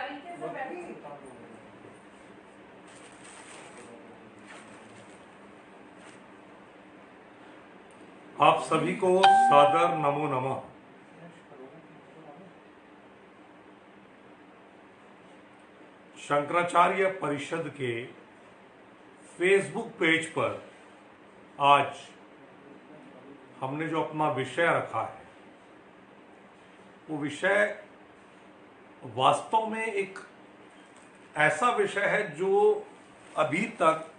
तरीके से बैठिए। आप सभी को सादर नमो नमः। शंकराचार्य परिषद के फेसबुक पेज पर आज हमने जो अपना विषय रखा है वो विषय वास्तव में एक ऐसा विषय है जो अभी तक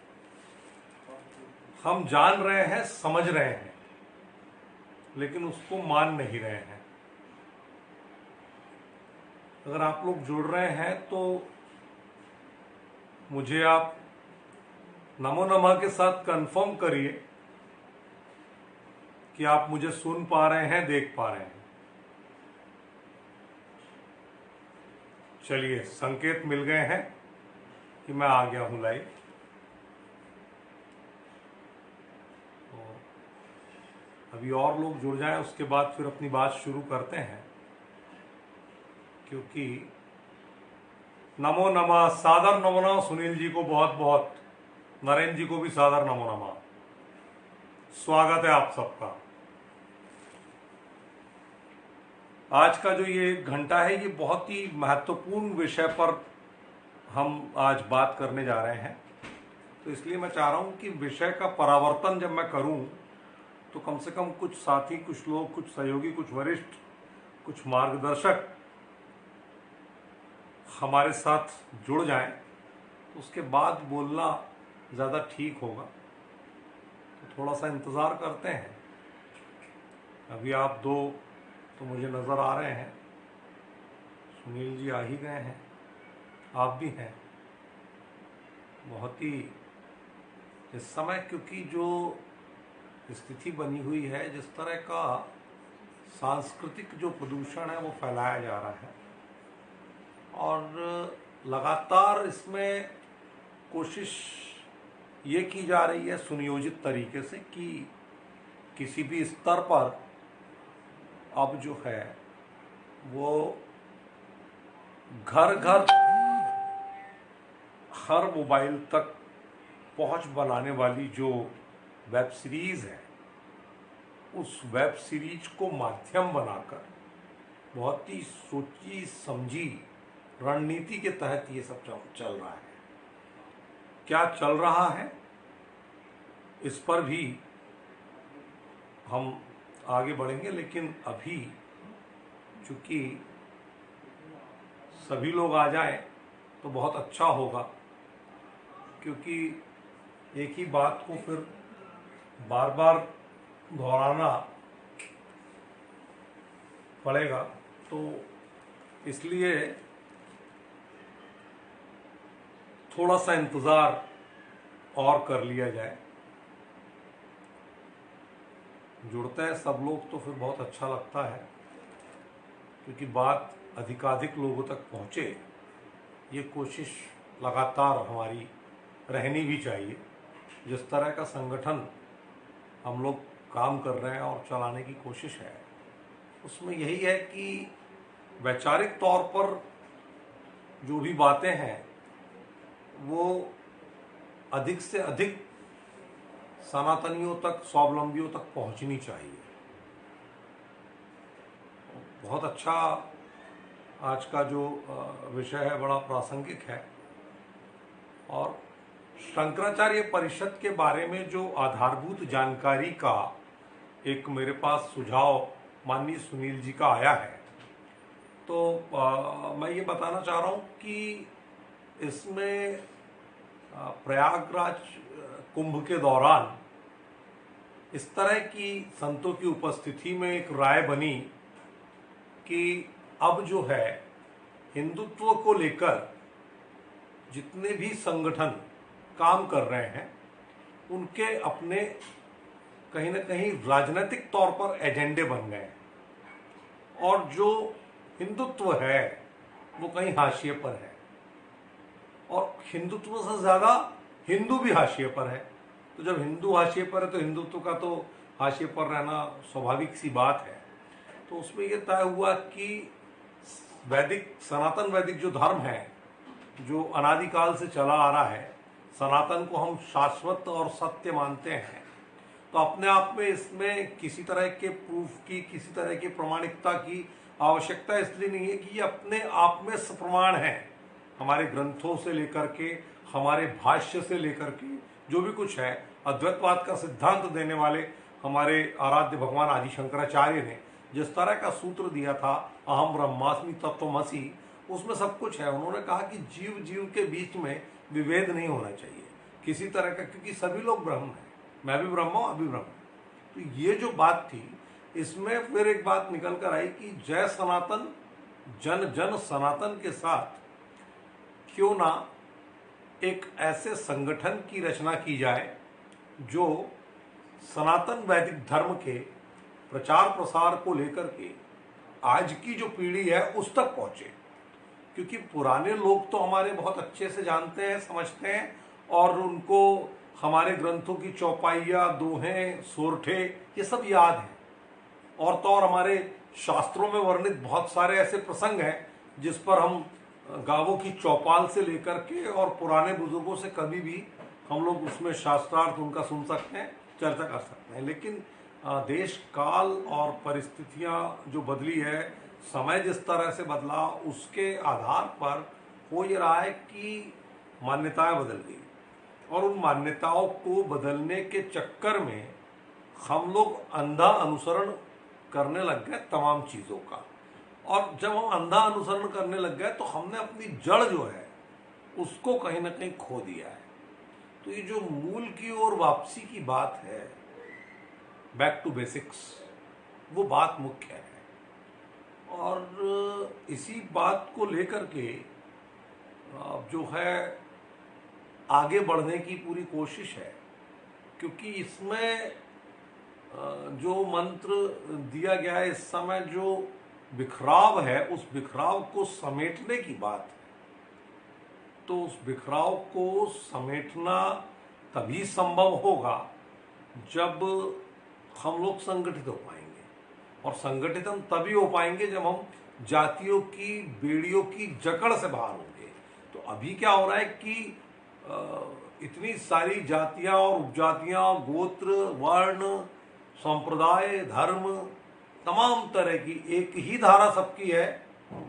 हम जान रहे हैं, समझ रहे हैं, लेकिन उसको मान नहीं रहे हैं। अगर आप लोग जुड़ रहे हैं तो मुझे आप नमो नमः के साथ कंफर्म करिए कि आप मुझे सुन पा रहे हैं, देख पा रहे हैं। चलिए, संकेत मिल गए हैं कि मैं आ गया हूं लाइव। अभी और लोग जुड़ जाएं, उसके बाद फिर अपनी बात शुरू करते हैं। क्योंकि नमो नमः, सादर नमो नमः सुनील जी को बहुत बहुत, नरेंद्र जी को भी सादर नमो नमः। स्वागत है आप सबका। आज का जो ये घंटा है, ये बहुत ही महत्वपूर्ण विषय पर हम आज बात करने जा रहे हैं। तो इसलिए मैं चाह रहा हूं कि विषय का परावर्तन जब मैं करूं तो कम से कम कुछ साथी, कुछ लोग, कुछ सहयोगी, कुछ वरिष्ठ, कुछ मार्गदर्शक हमारे साथ जुड़ जाएं, तो उसके बाद बोलना ज़्यादा ठीक होगा। तो थोड़ा सा इंतज़ार करते हैं। अभी आप दो तो मुझे नज़र आ रहे हैं। सुनील जी आ ही गए हैं, आप भी हैं। बहुत ही इस समय, क्योंकि जो स्थिति बनी हुई है, जिस तरह का सांस्कृतिक जो प्रदूषण है वो फैलाया जा रहा है, और लगातार इसमें कोशिश ये की जा रही है सुनियोजित तरीके से कि किसी भी स्तर पर अब जो है वो घर घर हर मोबाइल तक पहुंच बनाने वाली जो वेब सीरीज है, उस वेब सीरीज को माध्यम बनाकर बहुत ही सोची समझी रणनीति के तहत ये सब चल रहा है। क्या चल रहा है इस पर भी हम आगे बढ़ेंगे, लेकिन अभी चूंकि सभी लोग आ जाएं तो बहुत अच्छा होगा, क्योंकि एक ही बात को फिर बार बार दोहराना पड़ेगा। तो इसलिए थोड़ा सा इंतज़ार और कर लिया जाए। जुड़ते हैं सब लोग तो फिर बहुत अच्छा लगता है, क्योंकि बात अधिकाधिक लोगों तक पहुँचे, ये कोशिश लगातार हमारी रहनी भी चाहिए। जिस तरह का संगठन हम लोग काम कर रहे हैं और चलाने की कोशिश है, उसमें यही है कि वैचारिक तौर पर जो भी बातें हैं वो अधिक से अधिक सनातनियों तक, स्वावलंबियों तक पहुंचनी चाहिए। बहुत अच्छा आज का जो विषय है बड़ा प्रासंगिक है, और शंकराचार्य परिषद के बारे में जो आधारभूत जानकारी का एक मेरे पास सुझाव माननीय सुनील जी का आया है, तो मैं ये बताना चाह रहा हूँ कि इसमें प्रयागराज कुंभ के दौरान इस तरह की संतों की उपस्थिति में एक राय बनी कि अब जो है हिंदुत्व को लेकर जितने भी संगठन काम कर रहे हैं, उनके अपने कहीं ना कहीं राजनीतिक तौर पर एजेंडे बन गए, और जो हिंदुत्व है वो कहीं हाशिए पर है, और हिंदुत्व से ज़्यादा हिंदू भी हाशिए पर है। तो जब हिंदू हाशिए पर है तो हिंदुत्व का तो हाशिए पर रहना स्वाभाविक सी बात है। तो उसमें ये तय हुआ कि वैदिक सनातन वैदिक जो धर्म है, जो अनादिकाल से चला आ रहा है, सनातन को हम शाश्वत और सत्य मानते हैं, तो अपने आप में इसमें किसी तरह के प्रूफ की, किसी तरह की प्रमाणिकता की आवश्यकता इसलिए नहीं है कि ये अपने आप में सप्रमाण है। हमारे ग्रंथों से लेकर के, हमारे भाष्य से लेकर के जो भी कुछ है, अद्वैतवाद का सिद्धांत देने वाले हमारे आराध्य भगवान आदि शंकराचार्य ने जिस तरह का सूत्र दिया था, अहम ब्रह्मास्मि तत्त्वमसि, उसमें सब कुछ है। उन्होंने कहा कि जीव जीव के बीच में विभेद नहीं होना चाहिए किसी तरह का, क्योंकि सभी लोग ब्रह्म हैं, मैं भी ब्रह्म हूं, अभी ब्रह्म। तो ये जो बात थी, इसमें फिर एक बात निकल कर आई कि जय सनातन, जन जन सनातन के साथ क्यों ना एक ऐसे संगठन की रचना की जाए जो सनातन वैदिक धर्म के प्रचार प्रसार को लेकर के आज की जो पीढ़ी है उस तक पहुंचे। क्योंकि पुराने लोग तो हमारे बहुत अच्छे से जानते हैं, समझते हैं, और उनको हमारे ग्रंथों की चौपाइयाँ, दोहें, सोरठे ये सब याद हैं। और तो और हमारे शास्त्रों में वर्णित बहुत सारे ऐसे प्रसंग हैं जिस पर हम गावों की चौपाल से लेकर के और पुराने बुजुर्गों से कभी भी हम लोग उसमें शास्त्रार्थ उनका सुन सकते हैं, चर्चा कर सकते हैं। लेकिन देश काल और परिस्थितियां जो बदली है, समय जिस तरह से बदला, उसके आधार पर हो ये रहा है कि मान्यताएं बदल गई, और उन मान्यताओं को बदलने के चक्कर में हम लोग अंधा अनुसरण करने लग गए तमाम चीज़ों का। और जब हम अंधा अनुसरण करने लग गए तो हमने अपनी जड़ जो है उसको कहीं ना कहीं खो दिया है। तो ये जो मूल की ओर वापसी की बात है, बैक टू बेसिक्स, वो बात मुख्य है। और इसी बात को लेकर के जो है आगे बढ़ने की पूरी कोशिश है, क्योंकि इसमें जो मंत्र दिया गया है इस समय, जो बिखराव है, उस बिखराव को समेटने की बात है। तो उस बिखराव को समेटना तभी संभव होगा जब हम लोग संगठित हो पाएंगे, और संगठित हम तभी हो पाएंगे जब हम जातियों की बेड़ियों की जकड़ से बाहर होंगे। तो अभी क्या हो रहा है कि इतनी सारी जातियां और उपजातियां, गोत्र, वर्ण, संप्रदाय, धर्म, तमाम तरह की एक ही धारा सबकी है,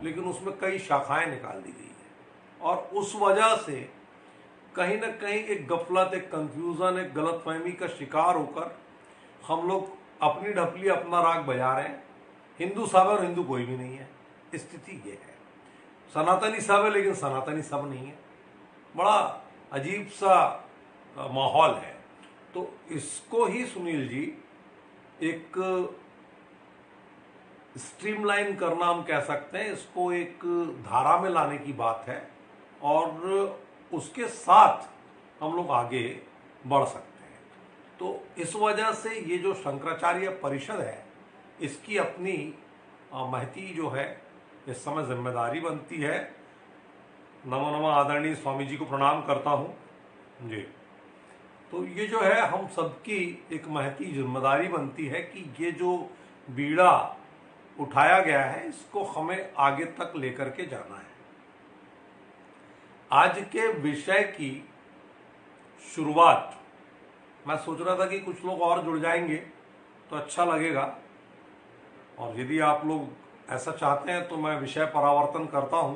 लेकिन उसमें कई शाखाएं निकाल दी गई है। और उस वजह से कहीं ना कहीं एक गफलत, एक कंफ्यूजन, एक गलतफहमी का शिकार होकर हम लोग अपनी ढपली, अपना राग बजा रहे हैं। हिंदू सब है और हिंदू कोई भी नहीं है, स्थिति ये है। सनातनी सब है लेकिन सनातनी सब नहीं है। बड़ा अजीब सा माहौल है। तो इसको ही सुनील जी एक स्ट्रीमलाइन करना हम कह सकते हैं, इसको एक धारा में लाने की बात है, और उसके साथ हम लोग आगे बढ़ सकते हैं। तो इस वजह से ये जो शंकराचार्य परिषद है, इसकी अपनी महती जो है इस समय जिम्मेदारी बनती है। नमो नमः आदरणीय स्वामी जी को प्रणाम करता हूँ जी। तो ये जो है हम सबकी एक महती जिम्मेदारी बनती है कि ये जो बीड़ा उठाया गया है इसको हमें आगे तक लेकर के जाना है। आज के विषय की शुरुआत, मैं सोच रहा था कि कुछ लोग और जुड़ जाएंगे तो अच्छा लगेगा, और यदि आप लोग ऐसा चाहते हैं तो मैं विषय परावर्तन करता हूं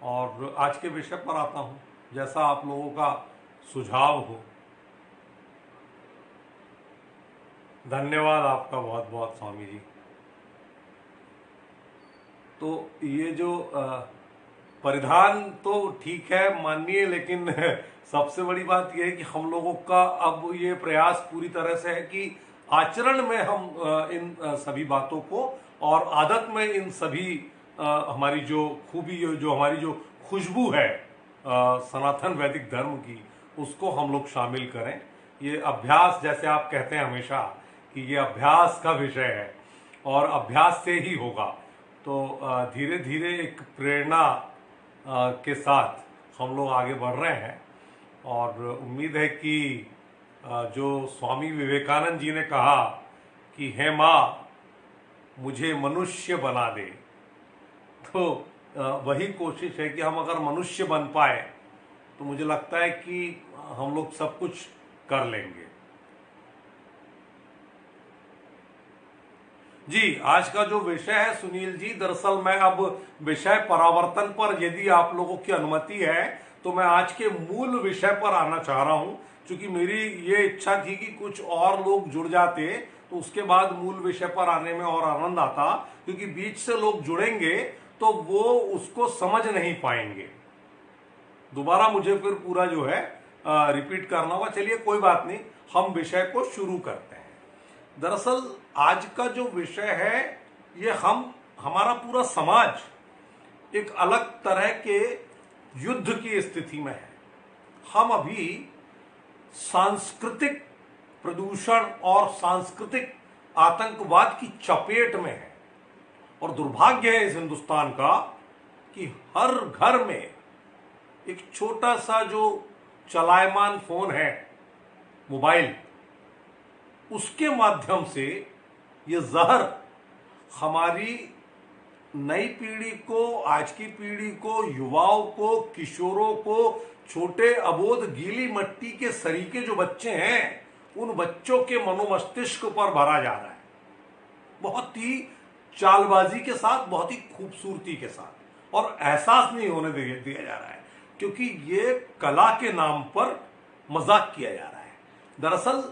और आज के विषय पर आता हूं, जैसा आप लोगों का सुझाव हो। धन्यवाद आपका बहुत बहुत स्वामी जी। तो ये जो परिधान तो ठीक है, माननीय, लेकिन सबसे बड़ी बात यह है कि हम लोगों का अब ये प्रयास पूरी तरह से है कि आचरण में हम इन सभी बातों को और आदत में इन सभी हमारी जो खूबी, जो हमारी जो खुशबू है सनातन वैदिक धर्म की, उसको हम लोग शामिल करें। ये अभ्यास, जैसे आप कहते हैं हमेशा कि ये अभ्यास का विषय है और अभ्यास से ही होगा। तो धीरे धीरे एक प्रेरणा के साथ हम लोग आगे बढ़ रहे हैं, और उम्मीद है कि जो स्वामी विवेकानंद जी ने कहा कि हे माँ मुझे मनुष्य बना दे, तो वही कोशिश है कि हम अगर मनुष्य बन पाए तो मुझे लगता है कि हम लोग सब कुछ कर लेंगे। जी, आज का जो विषय है सुनील जी, दरअसल मैं अब विषय परावर्तन पर, यदि आप लोगों की अनुमति है तो मैं आज के मूल विषय पर आना चाह रहा हूं, क्योंकि मेरी ये इच्छा थी कि कुछ और लोग जुड़ जाते तो उसके बाद मूल विषय पर आने में और आनंद आता, क्योंकि बीच से लोग जुड़ेंगे तो वो उसको समझ नहीं पाएंगे। दोबारा मुझे फिर पूरा जो है रिपीट करना होगा। चलिए कोई बात नहीं, हम विषय को शुरू करते हैं। दरअसल आज का जो विषय है ये हमारा पूरा समाज एक अलग तरह के युद्ध की स्थिति में है। हम अभी सांस्कृतिक प्रदूषण और सांस्कृतिक आतंकवाद की चपेट में है, और दुर्भाग्य है इस हिंदुस्तान का कि हर घर में एक छोटा सा जो चलायमान फोन है, मोबाइल, उसके माध्यम से ये जहर हमारी नई पीढ़ी को, आज की पीढ़ी को, युवाओं को, किशोरों को, छोटे अबोध गीली मट्टी के सरीके जो बच्चे हैं उन बच्चों के मनोमस्तिष्क पर भरा जा रहा है, बहुत ही चालबाजी के साथ, बहुत ही खूबसूरती के साथ, और एहसास नहीं होने दिया जा रहा है, क्योंकि ये कला के नाम पर मजाक किया जा रहा है। दरअसल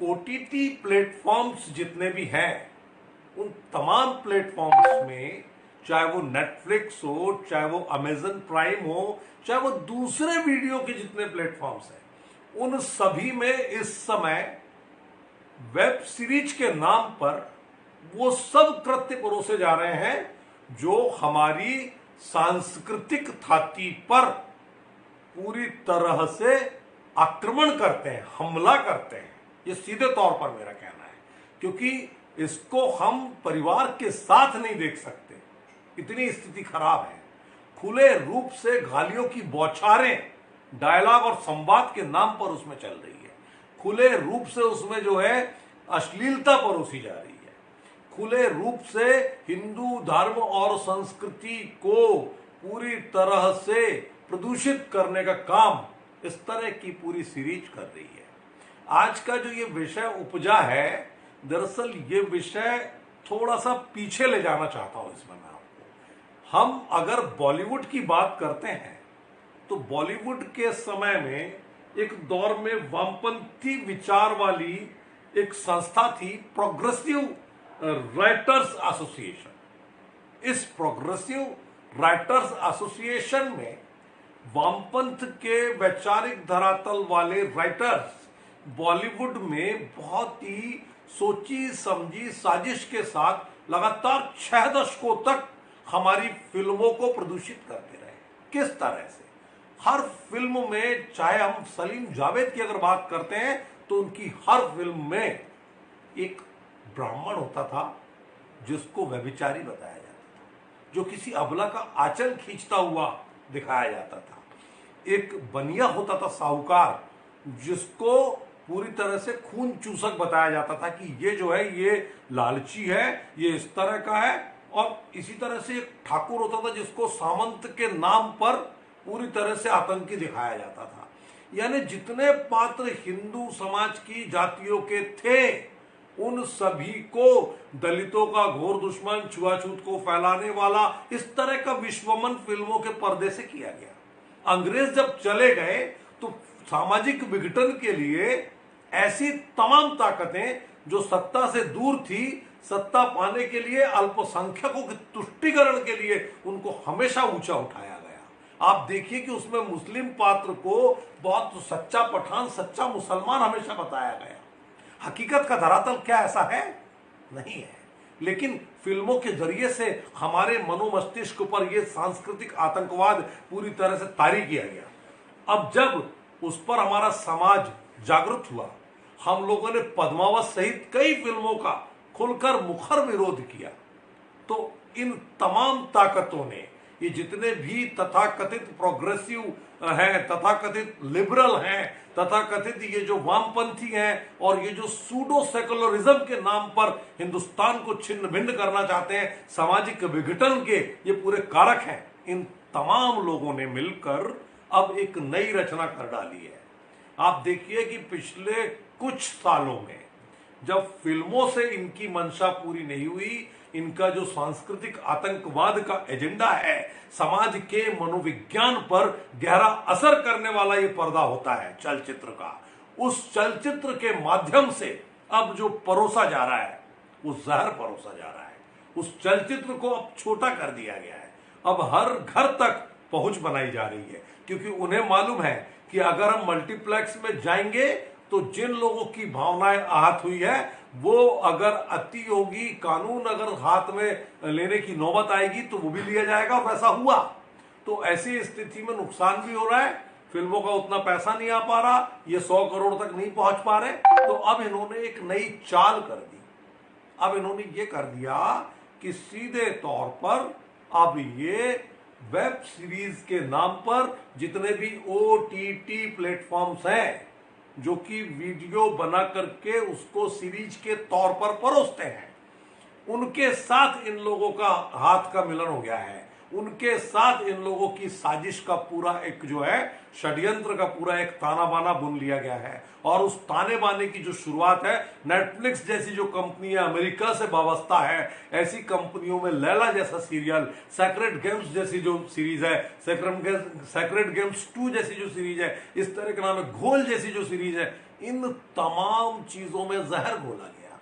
ओटीटी प्लेटफॉर्म्स जितने भी हैं उन तमाम प्लेटफॉर्म्स में, चाहे वो नेटफ्लिक्स हो, चाहे वो अमेजन प्राइम हो, चाहे वो दूसरे वीडियो के जितने प्लेटफॉर्म्स हैं, उन सभी में इस समय वेब सीरीज के नाम पर वो सब कृत्य परोसे जा रहे हैं जो हमारी सांस्कृतिक थाती पर पूरी तरह से आक्रमण करते हैं, हमला करते हैं। ये सीधे तौर पर मेरा कहना है, क्योंकि इसको हम परिवार के साथ नहीं देख सकते, इतनी स्थिति खराब है। खुले रूप से गालियों की बौछारें डायलॉग और संवाद के नाम पर उसमें चल रही है। खुले रूप से उसमें जो है अश्लीलता परोसी जा रही है। खुले रूप से हिंदू धर्म और संस्कृति को पूरी तरह से प्रदूषित करने का काम इस तरह की पूरी सीरीज कर रही है। आज का जो ये विषय उपजा है, दरअसल ये विषय थोड़ा सा पीछे ले जाना चाहता हूं इसमें मैं आपको। हम अगर बॉलीवुड की बात करते हैं तो बॉलीवुड के समय में एक दौर में वामपंथी विचार वाली एक संस्था थी, प्रोग्रेसिव राइटर्स एसोसिएशन। इस प्रोग्रेसिव राइटर्स एसोसिएशन में वामपंथ के वैचारिक धरातल वाले राइटर्स बॉलीवुड में बहुत ही सोची समझी साजिश के साथ लगातार 6 दशकों तक हमारी फिल्मों को प्रदूषित करते रहे। किस तरह से? हर फिल्म में, चाहे हम सलीम जावेद की अगर बात करते हैं तो उनकी हर फिल्म में एक ब्राह्मण होता था जिसको व्यभिचारी बताया जाता था, जो किसी अबला का आंचल खींचता हुआ दिखाया जाता था। एक बनिया होता था साहूकार, जिसको पूरी तरह से खून चूसक बताया जाता था कि ये जो है ये लालची है, ये इस तरह का है। और इसी तरह से एक ठाकुर होता था जिसको सामंत के नाम पर पूरी तरह से आतंकी दिखाया जाता था। यानी जितने पात्र हिंदू समाज की जातियों के थे उन सभी को दलितों का घोर दुश्मन, छुआछूत को फैलाने वाला, इस तरह का विश्वमन फिल्मों के पर्दे से किया गया। अंग्रेज जब चले गए तो सामाजिक विघटन के लिए ऐसी तमाम ताकतें जो सत्ता से दूर थी, सत्ता पाने के लिए अल्पसंख्यकों के तुष्टीकरण के लिए उनको हमेशा ऊंचा उठाया गया। आप देखिए कि उसमें मुस्लिम पात्र को बहुत सच्चा पठान, सच्चा मुसलमान हमेशा बताया गया। हकीकत का धरातल क्या ऐसा है? नहीं है, लेकिन फिल्मों के जरिए से हमारे मनोमस्तिष्क पर यह सांस्कृतिक आतंकवाद पूरी तरह से तारी किया गया। अब जब उस पर हमारा समाज जागृत हुआ, हम लोगों ने पद्मावत सहित कई फिल्मों का खुलकर मुखर विरोध किया, तो इन तमाम ताकतों ने ये जितने भी तथाकथित प्रोग्रेसिव हैं, तथाकथित लिबरल हैं, तथाकथित ये जो वामपंथी हैं और ये जो सूडो सेकुलरिज्म के नाम पर हिंदुस्तान को छिन्न भिन्न करना चाहते हैं, सामाजिक विघटन के ये पूरे कारक हैं, इन तमाम लोगों ने मिलकर अब एक नई रचना कर डाली है। आप देखिए कि पिछले कुछ सालों में जब फिल्मों से इनकी मंशा पूरी नहीं हुई, इनका जो सांस्कृतिक आतंकवाद का एजेंडा है, समाज के मनोविज्ञान पर गहरा असर करने वाला ये पर्दा होता है चलचित्र का, उस चलचित्र के माध्यम से अब जो परोसा जा रहा है वो जहर परोसा जा रहा है। उस चलचित्र को अब छोटा कर दिया गया है, अब हर घर तक पहुंच बनाई जा रही है, क्योंकि उन्हें मालूम है कि अगर हम मल्टीप्लेक्स में जाएंगे तो जिन लोगों की भावनाएं आहत हुई है, वो अगर अति होगी, कानून अगर हाथ में लेने की नौबत आएगी तो वो भी लिया जाएगा, वैसा हुआ। तो ऐसी स्थिति में नुकसान भी हो रहा है, फिल्मों का उतना पैसा नहीं आ पा रहा, ये 100 करोड़ तक नहीं पहुंच पा रहे। तो अब इन्होंने एक नई चाल कर दी, अब इन्होंने ये कर दिया कि सीधे तौर पर अब ये वेब सीरीज के नाम पर जितने भी OTT प्लेटफॉर्म्स हैं जो कि वीडियो बना करके उसको सीरीज के तौर पर परोसते हैं, उनके साथ इन लोगों का हाथ का मिलन हो गया है, उनके साथ इन लोगों की साजिश का पूरा एक जो है षड्यंत्र का पूरा एक ताना बाना बुन लिया गया है। और उस ताने बाने की जो शुरुआत है, नेटफ्लिक्स जैसी जो कंपनी है, अमेरिका से वाबस्ता है, ऐसी कंपनियों में लैला जैसा सीरियल, सेक्रेड गेम्स जैसी जो सीरीज है, सेक्रेड गेम्स 2 जैसी जो सीरीज है, इस तरह के नाम है घोल जैसी जो सीरीज है, इन तमाम चीजों में जहर घोला गया।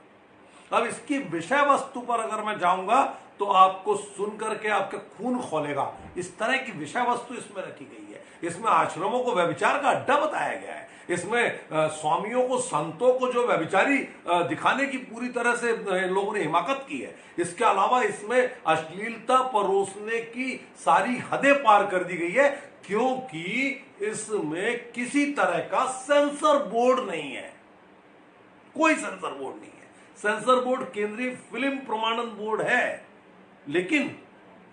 अब इसकी विषय वस्तु पर अगर मैं जाऊंगा तो आपको सुन करके आपके खून खौलेगा। इस तरह की विषय वस्तु इसमें रखी गई है। इसमें आश्रमों को व्यभिचार का अड्डा बताया गया है, इसमें स्वामियों को, संतों को जो व्यभिचारी दिखाने की पूरी तरह से लोगों ने हिमाकत की है। इसके अलावा इसमें अश्लीलता परोसने की सारी हदें पार कर दी गई है, क्योंकि इसमें किसी तरह का सेंसर बोर्ड नहीं है, कोई सेंसर बोर्ड नहीं है। सेंसर बोर्ड केंद्रीय फिल्म प्रमाणन बोर्ड है, लेकिन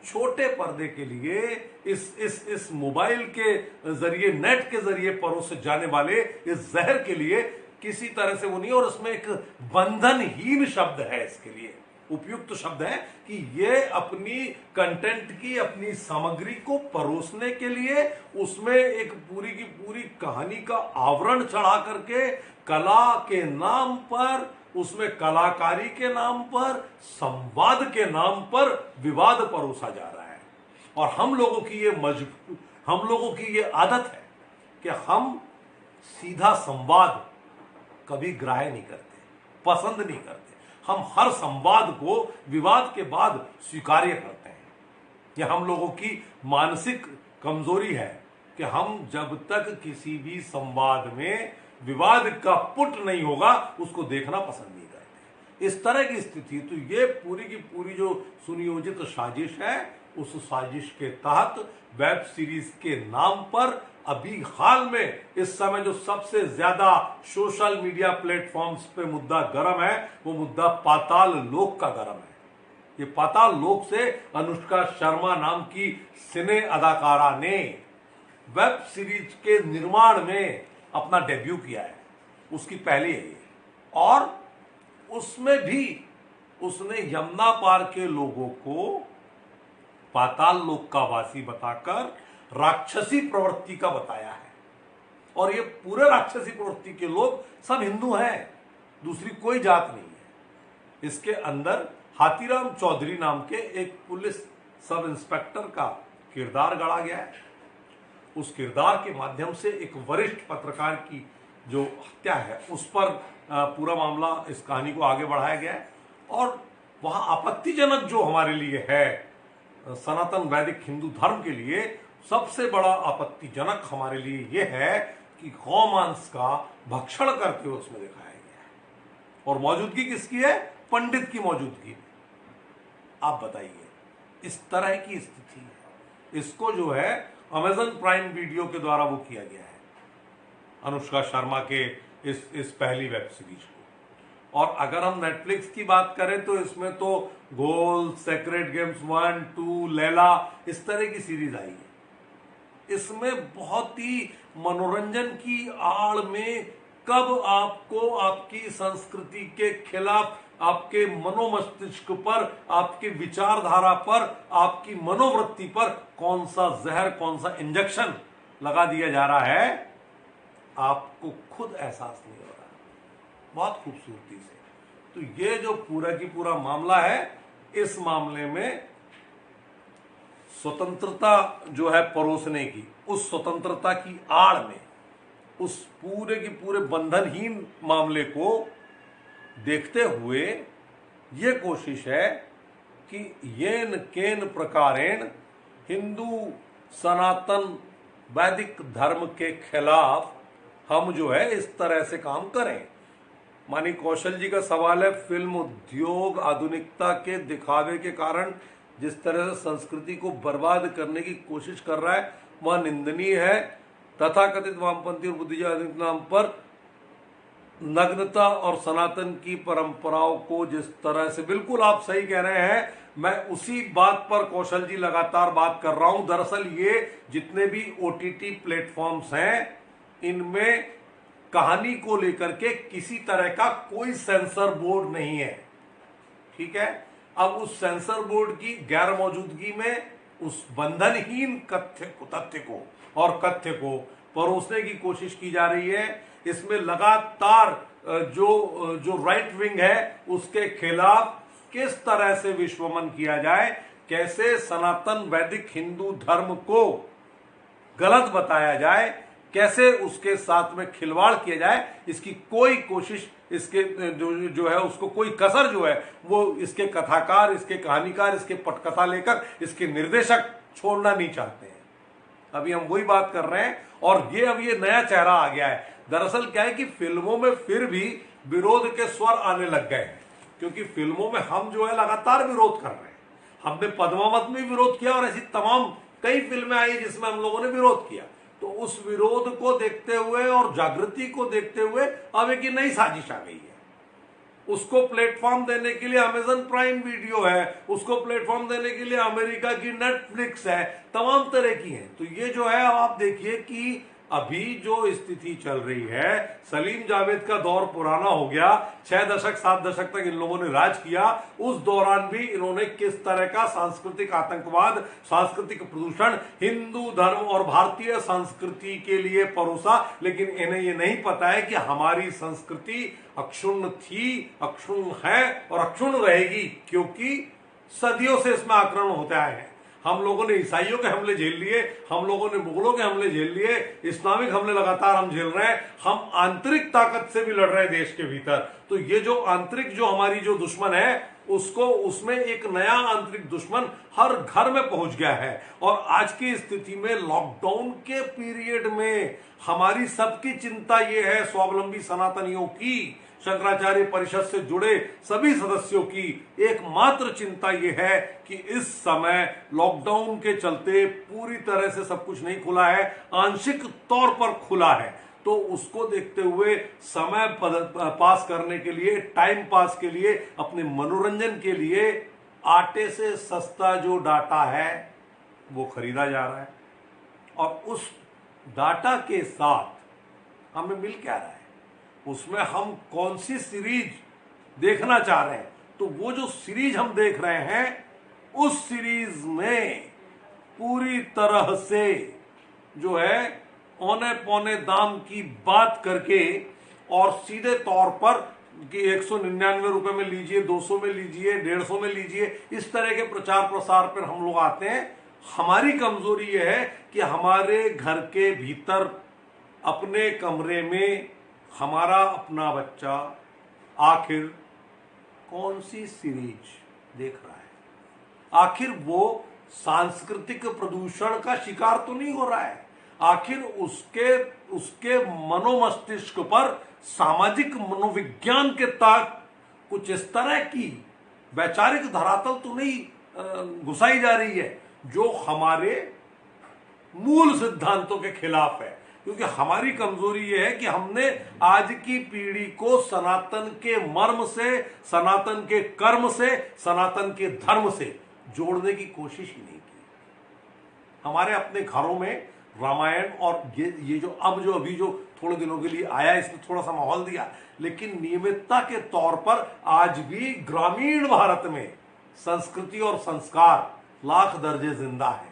छोटे पर्दे के लिए इस मोबाइल के जरिए, नेट के जरिए परोसे जाने वाले इस जहर के लिए किसी तरह से वो नहीं। और इसमें एक बंधनहीन शब्द है, इसके लिए उपयुक्त शब्द है कि ये अपनी कंटेंट की, अपनी सामग्री को परोसने के लिए उसमें एक पूरी की पूरी कहानी का आवरण चढ़ा करके कला के नाम पर, उसमें कलाकारी के नाम पर, संवाद के नाम पर विवाद परोसा जा रहा है। और हम लोगों की ये आदत है कि हम सीधा संवाद कभी ग्राह्य नहीं करते, पसंद नहीं करते। हम हर संवाद को विवाद के बाद स्वीकार्य करते हैं। यह हम लोगों की मानसिक कमजोरी है कि हम जब तक किसी भी संवाद में विवाद का पुट नहीं होगा उसको देखना पसंद नहीं करते। इस तरह की स्थिति, तो ये पूरी की पूरी जो सुनियोजित साजिश है, उस साजिश के तहत वेब सीरीज के नाम पर अभी हाल में इस समय जो सबसे ज्यादा सोशल मीडिया प्लेटफॉर्म्स पे मुद्दा गर्म है, वो मुद्दा पाताल लोक का गर्म है। ये पाताल लोक से अनुष्का शर्मा नाम की सिने अदाकारा ने वेब सीरीज के निर्माण में अपना डेब्यू किया है, उसकी पहली है ये। और उसमें भी उसने यमुना पार के लोगों को पाताल लोक का वासी बताकर राक्षसी प्रवृत्ति का बताया है। और ये पूरे राक्षसी प्रवृत्ति के लोग सब हिंदू हैं, दूसरी कोई जात नहीं है। इसके अंदर हाथीराम चौधरी नाम के एक पुलिस सब इंस्पेक्टर का किरदार गढ़ा गया है। उस किरदार के माध्यम से एक वरिष्ठ पत्रकार की जो हत्या है, उस पर पूरा मामला, इस कहानी को आगे बढ़ाया गया है। और वहां आपत्तिजनक जो हमारे लिए है, सनातन वैदिक हिंदू धर्म के लिए सबसे बड़ा आपत्तिजनक हमारे लिए यह है कि गौमांस का भक्षण करते हुए उसमें दिखाया गया है। और मौजूदगी किसकी है? पंडित की मौजूदगी में। आप बताइए, इस तरह की स्थिति है। इसको जो है अमेजन प्राइम वीडियो के द्वारा वो किया गया है, अनुष्का शर्मा के इस पहली वेब सीरीज को। और अगर हम नेटफ्लिक्स की बात करें तो इसमें तो गोल, सेक्रेट गेम्स 1, 2, लैला, इस तरह की सीरीज आई है। इसमें बहुत ही मनोरंजन की आड़ में कब आपको आपकी संस्कृति के खिलाफ, आपके मनोमस्तिष्क पर, आपके विचारधारा पर, आपकी मनोवृत्ति पर कौन सा जहर, कौन सा इंजेक्शन लगा दिया जा रहा है, आपको खुद एहसास नहीं हो रहा है, बहुत खूबसूरती से। तो ये जो पूरा की पूरा मामला है, इस मामले में स्वतंत्रता जो है परोसने की, उस स्वतंत्रता की आड़ में उस पूरे की पूरे बंधनहीन मामले को देखते हुए ये कोशिश है कि येन केन प्रकारेण हिंदू सनातन वैदिक धर्म के खिलाफ हम जो है इस तरह से काम करें। मानी कौशल जी का सवाल है, फिल्म उद्योग आधुनिकता के दिखावे के कारण जिस तरह से संस्कृति को बर्बाद करने की कोशिश कर रहा है वह निंदनीय है। तथाकथित वामपंथी और बुद्धिजीवी के नाम पर नग्नता और सनातन की परंपराओं को जिस तरह से, बिल्कुल आप सही कह रहे हैं, मैं उसी बात पर कौशल जी लगातार बात कर रहा हूं। दरअसल ये जितने भी ओटीटी प्लेटफॉर्म्स हैं, इनमें कहानी को लेकर के किसी तरह का कोई सेंसर बोर्ड नहीं है, ठीक है। अब उस सेंसर बोर्ड की गैर मौजूदगी में उस बंधनहीन तथ्य को और कथ्य को परोसने की कोशिश की जा रही है। इसमें लगातार जो राइट विंग है उसके खिलाफ किस तरह से विश्वमन किया जाए, कैसे सनातन वैदिक हिंदू धर्म को गलत बताया जाए, कैसे उसके साथ में खिलवाड़ किया जाए, इसकी कोई कोशिश, इसके जो है उसको कोई कसर जो है वो इसके कथाकार, इसके कहानीकार, इसके पटकथा लेकर, इसके निर्देशक छोड़ना नहीं चाहते हैं। अभी हम वही बात कर रहे हैं और ये अब ये नया चेहरा आ गया है। दरअसल क्या है कि फिल्मों में फिर भी विरोध के स्वर आने लग गए हैं, क्योंकि फिल्मों में हम जो है लगातार विरोध कर रहे हैं। हमने पद्मावत में विरोध किया और ऐसी तमाम कई फिल्में आई जिसमें हम लोगों ने विरोध किया। तो उस विरोध को देखते हुए और जागृति को देखते हुए अब एक नई साजिश आ गई है। उसको प्लेटफॉर्म देने के लिए अमेजन प्राइम वीडियो है, उसको प्लेटफॉर्म देने के लिए अमेरिका की नेटफ्लिक्स है, तमाम तरह की है। तो ये जो है, अब आप देखिए कि अभी जो स्थिति चल रही है, सलीम जावेद का दौर पुराना हो गया। 6 दशक 7 दशक तक इन लोगों ने राज किया। उस दौरान भी इन्होंने किस तरह का सांस्कृतिक आतंकवाद, सांस्कृतिक प्रदूषण हिंदू धर्म और भारतीय संस्कृति के लिए परोसा, लेकिन इन्हें ये नहीं पता है कि हमारी संस्कृति अक्षुण्ण थी, अक्षुण्ण है और अक्षुण्ण रहेगी, क्योंकि सदियों से इसमें आक्रमण होते आए हैं। हम लोगों ने ईसाइयों के हमले झेल लिए, हम लोगों ने मुगलों के हमले झेल लिए, इस्लामिक हमले लगातार हम झेल रहे हैं। हम आंतरिक ताकत से भी लड़ रहे हैं देश के भीतर। तो ये जो आंतरिक, जो हमारी जो दुश्मन है, उसको, उसमें एक नया आंतरिक दुश्मन हर घर में पहुंच गया है। और आज की स्थिति में लॉकडाउन के पीरियड में हमारी सबकी चिंता ये है, स्वावलंबी सनातनियों की, शंकराचार्य परिषद से जुड़े सभी सदस्यों की एकमात्र चिंता यह है कि इस समय लॉकडाउन के चलते पूरी तरह से सब कुछ नहीं खुला है, आंशिक तौर पर खुला है। तो उसको देखते हुए समय पास करने के लिए, टाइम पास के लिए, अपने मनोरंजन के लिए आटे से सस्ता जो डाटा है वो खरीदा जा रहा है। और उस डाटा के साथ हमें मिल क्या रहा है, उसमें हम कौन सी सीरीज देखना चाह रहे हैं। तो वो जो सीरीज हम देख रहे हैं, उस सीरीज में पूरी तरह से जो है औने पौने दाम की बात करके और सीधे तौर पर कि 199 रुपए में लीजिए, 200 में लीजिए, 150 में लीजिए, इस तरह के प्रचार प्रसार पर हम लोग आते हैं। हमारी कमजोरी यह है कि हमारे घर के भीतर अपने कमरे में हमारा अपना बच्चा आखिर कौन सी सीरीज देख रहा है, आखिर वो सांस्कृतिक प्रदूषण का शिकार तो नहीं हो रहा है, आखिर उसके मनोमस्तिष्क पर सामाजिक मनोविज्ञान के तहत कुछ इस तरह की वैचारिक धरातल तो नहीं घुसाई जा रही है जो हमारे मूल सिद्धांतों के खिलाफ है। क्योंकि हमारी कमजोरी ये है कि हमने आज की पीढ़ी को सनातन के मर्म से, सनातन के कर्म से, सनातन के धर्म से जोड़ने की कोशिश ही नहीं की। हमारे अपने घरों में रामायण और ये जो अभी जो थोड़े दिनों के लिए आया, इसने थोड़ा सा माहौल दिया, लेकिन नियमितता के तौर पर आज भी ग्रामीण भारत में संस्कृति और संस्कार लाख दर्जे जिंदा है।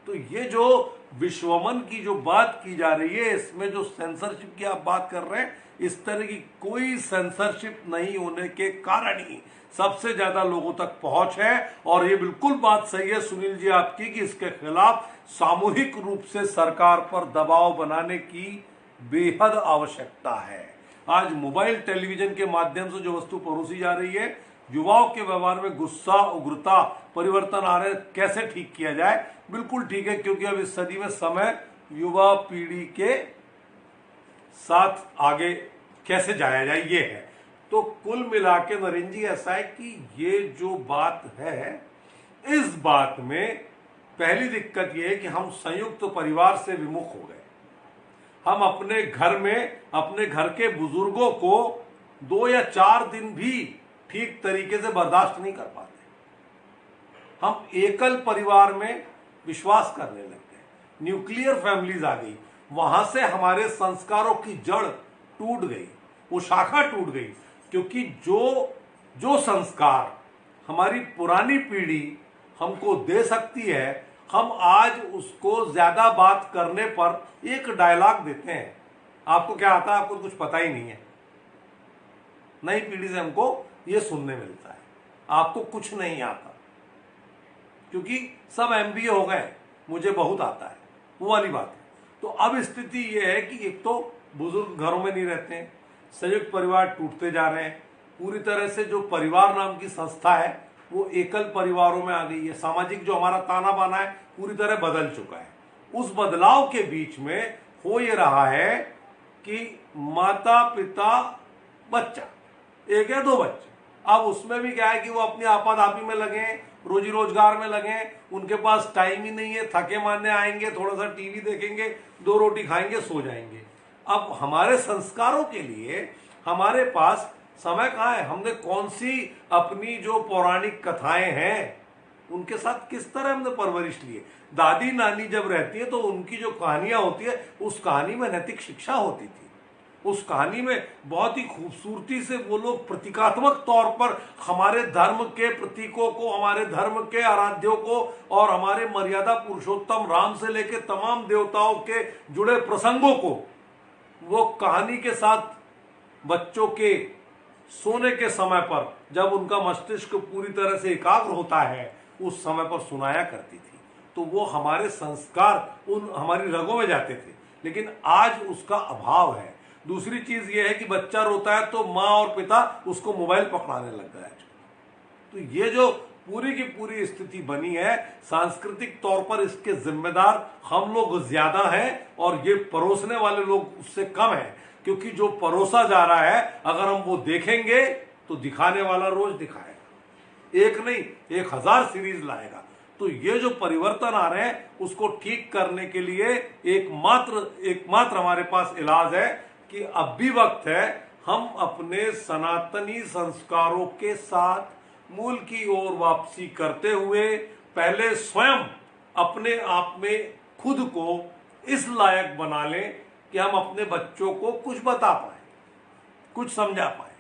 तो ये जो विश्वमन की जो बात की जा रही है, इसमें जो सेंसरशिप की आप बात कर रहे हैं, इस तरह की कोई सेंसरशिप नहीं होने के कारण ही सबसे ज्यादा लोगों तक पहुंच है। और ये बिल्कुल बात सही है सुनील जी आपकी कि इसके खिलाफ सामूहिक रूप से सरकार पर दबाव बनाने की बेहद आवश्यकता है। आज मोबाइल टेलीविजन के माध्यम से जो वस्तु परोसी जा रही है, युवाओं के व्यवहार में गुस्सा, उग्रता, परिवर्तन आ रहे, कैसे ठीक किया जाए? बिल्कुल ठीक है, क्योंकि अब इस सदी में समय युवा पीढ़ी के साथ आगे कैसे जाया जाए ये है। तो कुल मिला के नरेंद्र जी ऐसा है कि ये जो बात है, इस बात में पहली दिक्कत ये है कि हम संयुक्त परिवार से विमुख हो गए। हम अपने घर में अपने घर के बुजुर्गों को 2 या 4 दिन भी ठीक तरीके से बर्दाश्त नहीं कर पाते। हम एकल परिवार में विश्वास करने लग गए, न्यूक्लियर फैमिलीज आ गई, वहां से हमारे संस्कारों की जड़ टूट गई, वो शाखा टूट गई। क्योंकि जो संस्कार हमारी पुरानी पीढ़ी हमको दे सकती है, हम आज उसको ज्यादा बात करने पर एक डायलॉग देते हैं, आपको क्या आता है, आपको कुछ पता ही नहीं है। नई पीढ़ी से हमको ये सुनने मिलता है, आपको कुछ नहीं आता, क्योंकि सब MBA हो गए, मुझे बहुत आता है, वो वाली बात है। तो अब स्थिति ये है कि एक तो बुजुर्ग घरों में नहीं रहते हैं, संयुक्त परिवार टूटते जा रहे हैं, पूरी तरह से जो परिवार नाम की संस्था है वो एकल परिवारों में आ गई है। सामाजिक जो हमारा ताना बाना है पूरी तरह बदल चुका है। उस बदलाव के बीच में हो ये रहा है कि माता पिता बच्चा, 1 या 2 बच्चे, अब उसमें भी क्या है कि वो अपनी आपाधापी में लगे, रोजी रोजगार में लगे, उनके पास टाइम ही नहीं है, थके मारने आएंगे, थोड़ा सा टीवी देखेंगे, 2 रोटी खाएंगे, सो जाएंगे। अब हमारे संस्कारों के लिए हमारे पास समय कहाँ है? हमने कौन सी अपनी जो पौराणिक कथाएं हैं उनके साथ किस तरह हमने परवरिश ली है? दादी नानी जब रहती है तो उनकी जो कहानियां होती है, उस कहानी में नैतिक शिक्षा होती थी, उस कहानी में बहुत ही खूबसूरती से वो लोग प्रतीकात्मक तौर पर हमारे धर्म के प्रतीकों को, हमारे धर्म के आराध्यों को और हमारे मर्यादा पुरुषोत्तम राम से लेकर तमाम देवताओं के जुड़े प्रसंगों को वो कहानी के साथ बच्चों के सोने के समय पर, जब उनका मस्तिष्क पूरी तरह से एकाग्र होता है, उस समय पर सुनाया करती थी। तो वो हमारे संस्कार उन हमारी रगों में जाते थे, लेकिन आज उसका अभाव है। दूसरी चीज ये है कि बच्चा रोता है तो माँ और पिता उसको मोबाइल पकड़ाने लग गए। तो ये जो पूरी की पूरी स्थिति बनी है, सांस्कृतिक तौर पर इसके जिम्मेदार हम लोग ज्यादा हैं और ये परोसने वाले लोग उससे कम हैं। क्योंकि जो परोसा जा रहा है, अगर हम वो देखेंगे तो दिखाने वाला रोज दिखाएगा, एक नहीं 1000 सीरीज लाएगा। तो ये जो परिवर्तन आ रहे हैं उसको ठीक करने के लिए एकमात्र हमारे पास इलाज है कि अब भी वक्त है, हम अपने सनातनी संस्कारों के साथ मूल की ओर वापसी करते हुए पहले स्वयं अपने आप में खुद को इस लायक बना लें कि हम अपने बच्चों को कुछ बता पाए, कुछ समझा पाए,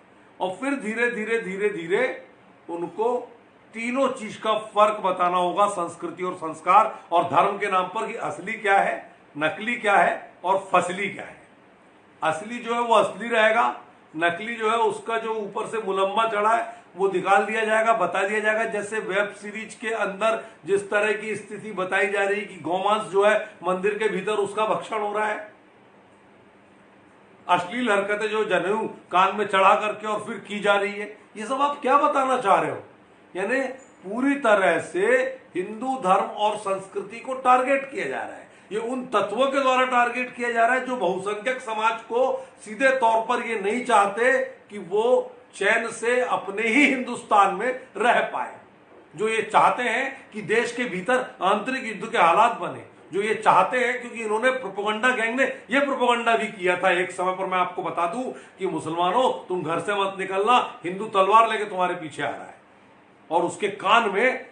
और फिर धीरे धीरे धीरे धीरे उनको तीनों चीज का फर्क बताना होगा, संस्कृति और संस्कार और धर्म के नाम पर, कि असली क्या है, नकली क्या है और फसली क्या है। असली जो है वो असली रहेगा, नकली जो है उसका जो ऊपर से मुलम्मा चढ़ा है वो निकाल दिया जाएगा, बता दिया जाएगा। जैसे वेब सीरीज के अंदर जिस तरह की स्थिति बताई जा रही है कि गौमांस जो है मंदिर के भीतर उसका भक्षण हो रहा है, अश्लील हरकतें जो जनेऊ कान में चढ़ा करके और फिर की जा रही है, ये सब आप क्या बताना चाह रहे हो? यानी पूरी तरह से हिंदू धर्म और संस्कृति को टारगेट किया जा रहा है। ये उन तत्वों के द्वारा टारगेट किया जा रहा है जो बहुसंख्यक समाज को सीधे तौर पर ये नहीं चाहते कि वो चैन से अपने ही हिंदुस्तान में रह पाए, जो ये चाहते हैं कि देश के भीतर आंतरिक युद्ध के हालात बने। जो ये चाहते हैं, क्योंकि इन्होंने प्रोपेगेंडा गैंग ने ये प्रोपेगेंडा भी किया था एक समय पर। मैं आपको बता दूं कि मुसलमानों तुम घर से मत निकलना, हिंदू तलवार लेके तुम्हारे पीछे आ रहा है, और उसके कान में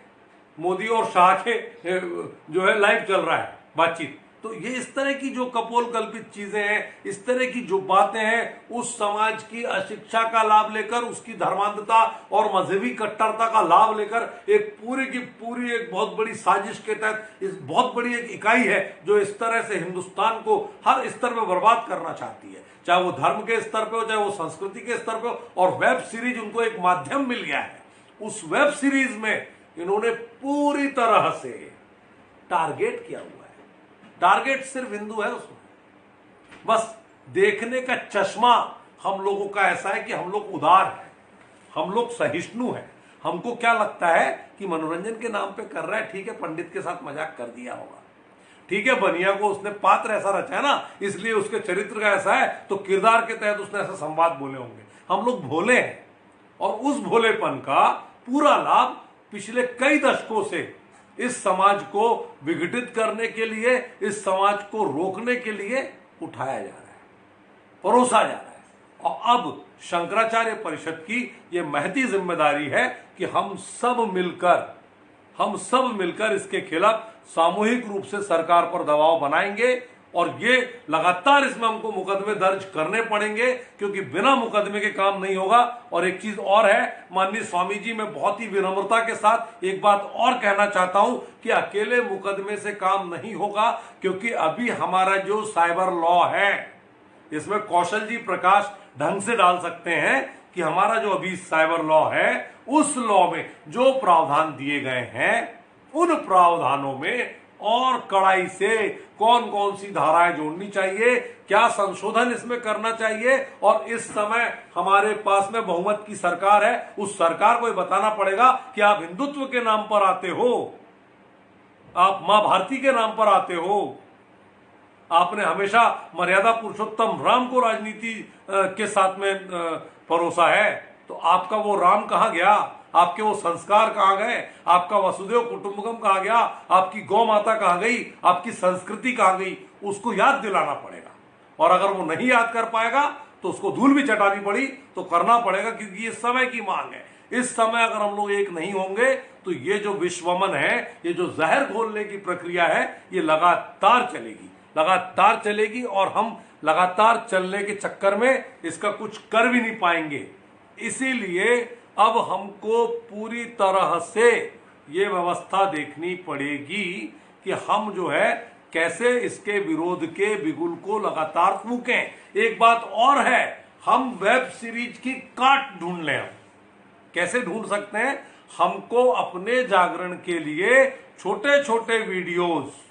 मोदी और शाह के जो है लाइव चल रहा है बातचीत। तो ये इस तरह की जो कपोल कल्पित चीजें हैं, इस तरह की जो बातें हैं, उस समाज की अशिक्षा का लाभ लेकर, उसकी धर्मांधता और मजहबी कट्टरता का लाभ लेकर एक पूरी की पूरी एक बहुत बड़ी साजिश के तहत इस बहुत बड़ी एक इकाई है जो इस तरह से हिंदुस्तान को हर स्तर पर बर्बाद करना चाहती है, चाहे वो धर्म के स्तर पे हो, चाहे वो संस्कृति के स्तर पे हो। और वेब सीरीज उनको एक माध्यम मिल गया है। उस वेब सीरीज में इन्होंने पूरी तरह से टारगेट किया हुआ है। टारगेट सिर्फ हिंदू है उसमें। बस देखने का चश्मा हम लोगों का ऐसा है कि हम लोग उदार हैं, हम लोग सहिष्णु हैं। हमको क्या लगता है कि मनोरंजन के नाम पे कर रहा है, ठीक है, पंडित के साथ मजाक कर दिया होगा, ठीक है, बनिया को उसने पात्र ऐसा रचा है ना, इसलिए उसके चरित्र का ऐसा है, तो किरदार के तहत उसने ऐसा संवाद बोले होंगे। हम लोग भोले हैं, और उस भोलेपन का पूरा लाभ पिछले कई दशकों से इस समाज को विघटित करने के लिए, इस समाज को रोकने के लिए उठाया जा रहा है, परोसा जा रहा है। और अब शंकराचार्य परिषद की यह महती जिम्मेदारी है कि हम सब मिलकर इसके खिलाफ सामूहिक रूप से सरकार पर दबाव बनाएंगे, और ये लगातार इसमें हमको मुकदमे दर्ज करने पड़ेंगे, क्योंकि बिना मुकदमे के काम नहीं होगा। और एक चीज और है, माननीय स्वामी जी, मैं बहुत ही विनम्रता के साथ एक बात और कहना चाहता हूं कि अकेले मुकदमे से काम नहीं होगा, क्योंकि अभी हमारा जो साइबर लॉ है, इसमें कौशल जी प्रकाश ढंग से डाल सकते हैं कि हमारा जो अभी साइबर लॉ है, उस लॉ में जो प्रावधान दिए गए हैं, उन प्रावधानों में और कड़ाई से कौन कौन सी धाराएं जोड़नी चाहिए, क्या संशोधन इसमें करना चाहिए। और इस समय हमारे पास में बहुमत की सरकार है, उस सरकार को बताना पड़ेगा कि आप हिंदुत्व के नाम पर आते हो, आप मां भारती के नाम पर आते हो, आपने हमेशा मर्यादा पुरुषोत्तम राम को राजनीति के साथ में परोसा है, तो आपका वो राम कहां गया, आपके वो संस्कार कहां गए, आपका वसुदेव कुटुंबकम कहां गया, आपकी गौ माता कहां गई, आपकी संस्कृति कहां गई, उसको याद दिलाना पड़ेगा। और अगर वो नहीं याद कर पाएगा तो उसको धूल भी चटानी पड़ी तो करना पड़ेगा, क्योंकि ये समय की मांग है। इस समय अगर हम लोग एक नहीं होंगे तो ये जो विश्वमन है, ये जो जहर घोलने की प्रक्रिया है, ये लगातार चलेगी, और हम लगातार चलने के चक्कर में इसका कुछ कर भी नहीं पाएंगे। इसीलिए अब हमको पूरी तरह से ये व्यवस्था देखनी पड़ेगी कि हम जो है कैसे इसके विरोध के बिगुल को लगातार फूकें। एक बात और है, हम वेब सीरीज की काट ढूंढ लें। हम कैसे ढूंढ सकते हैं? हमको अपने जागरण के लिए छोटे छोटे वीडियोस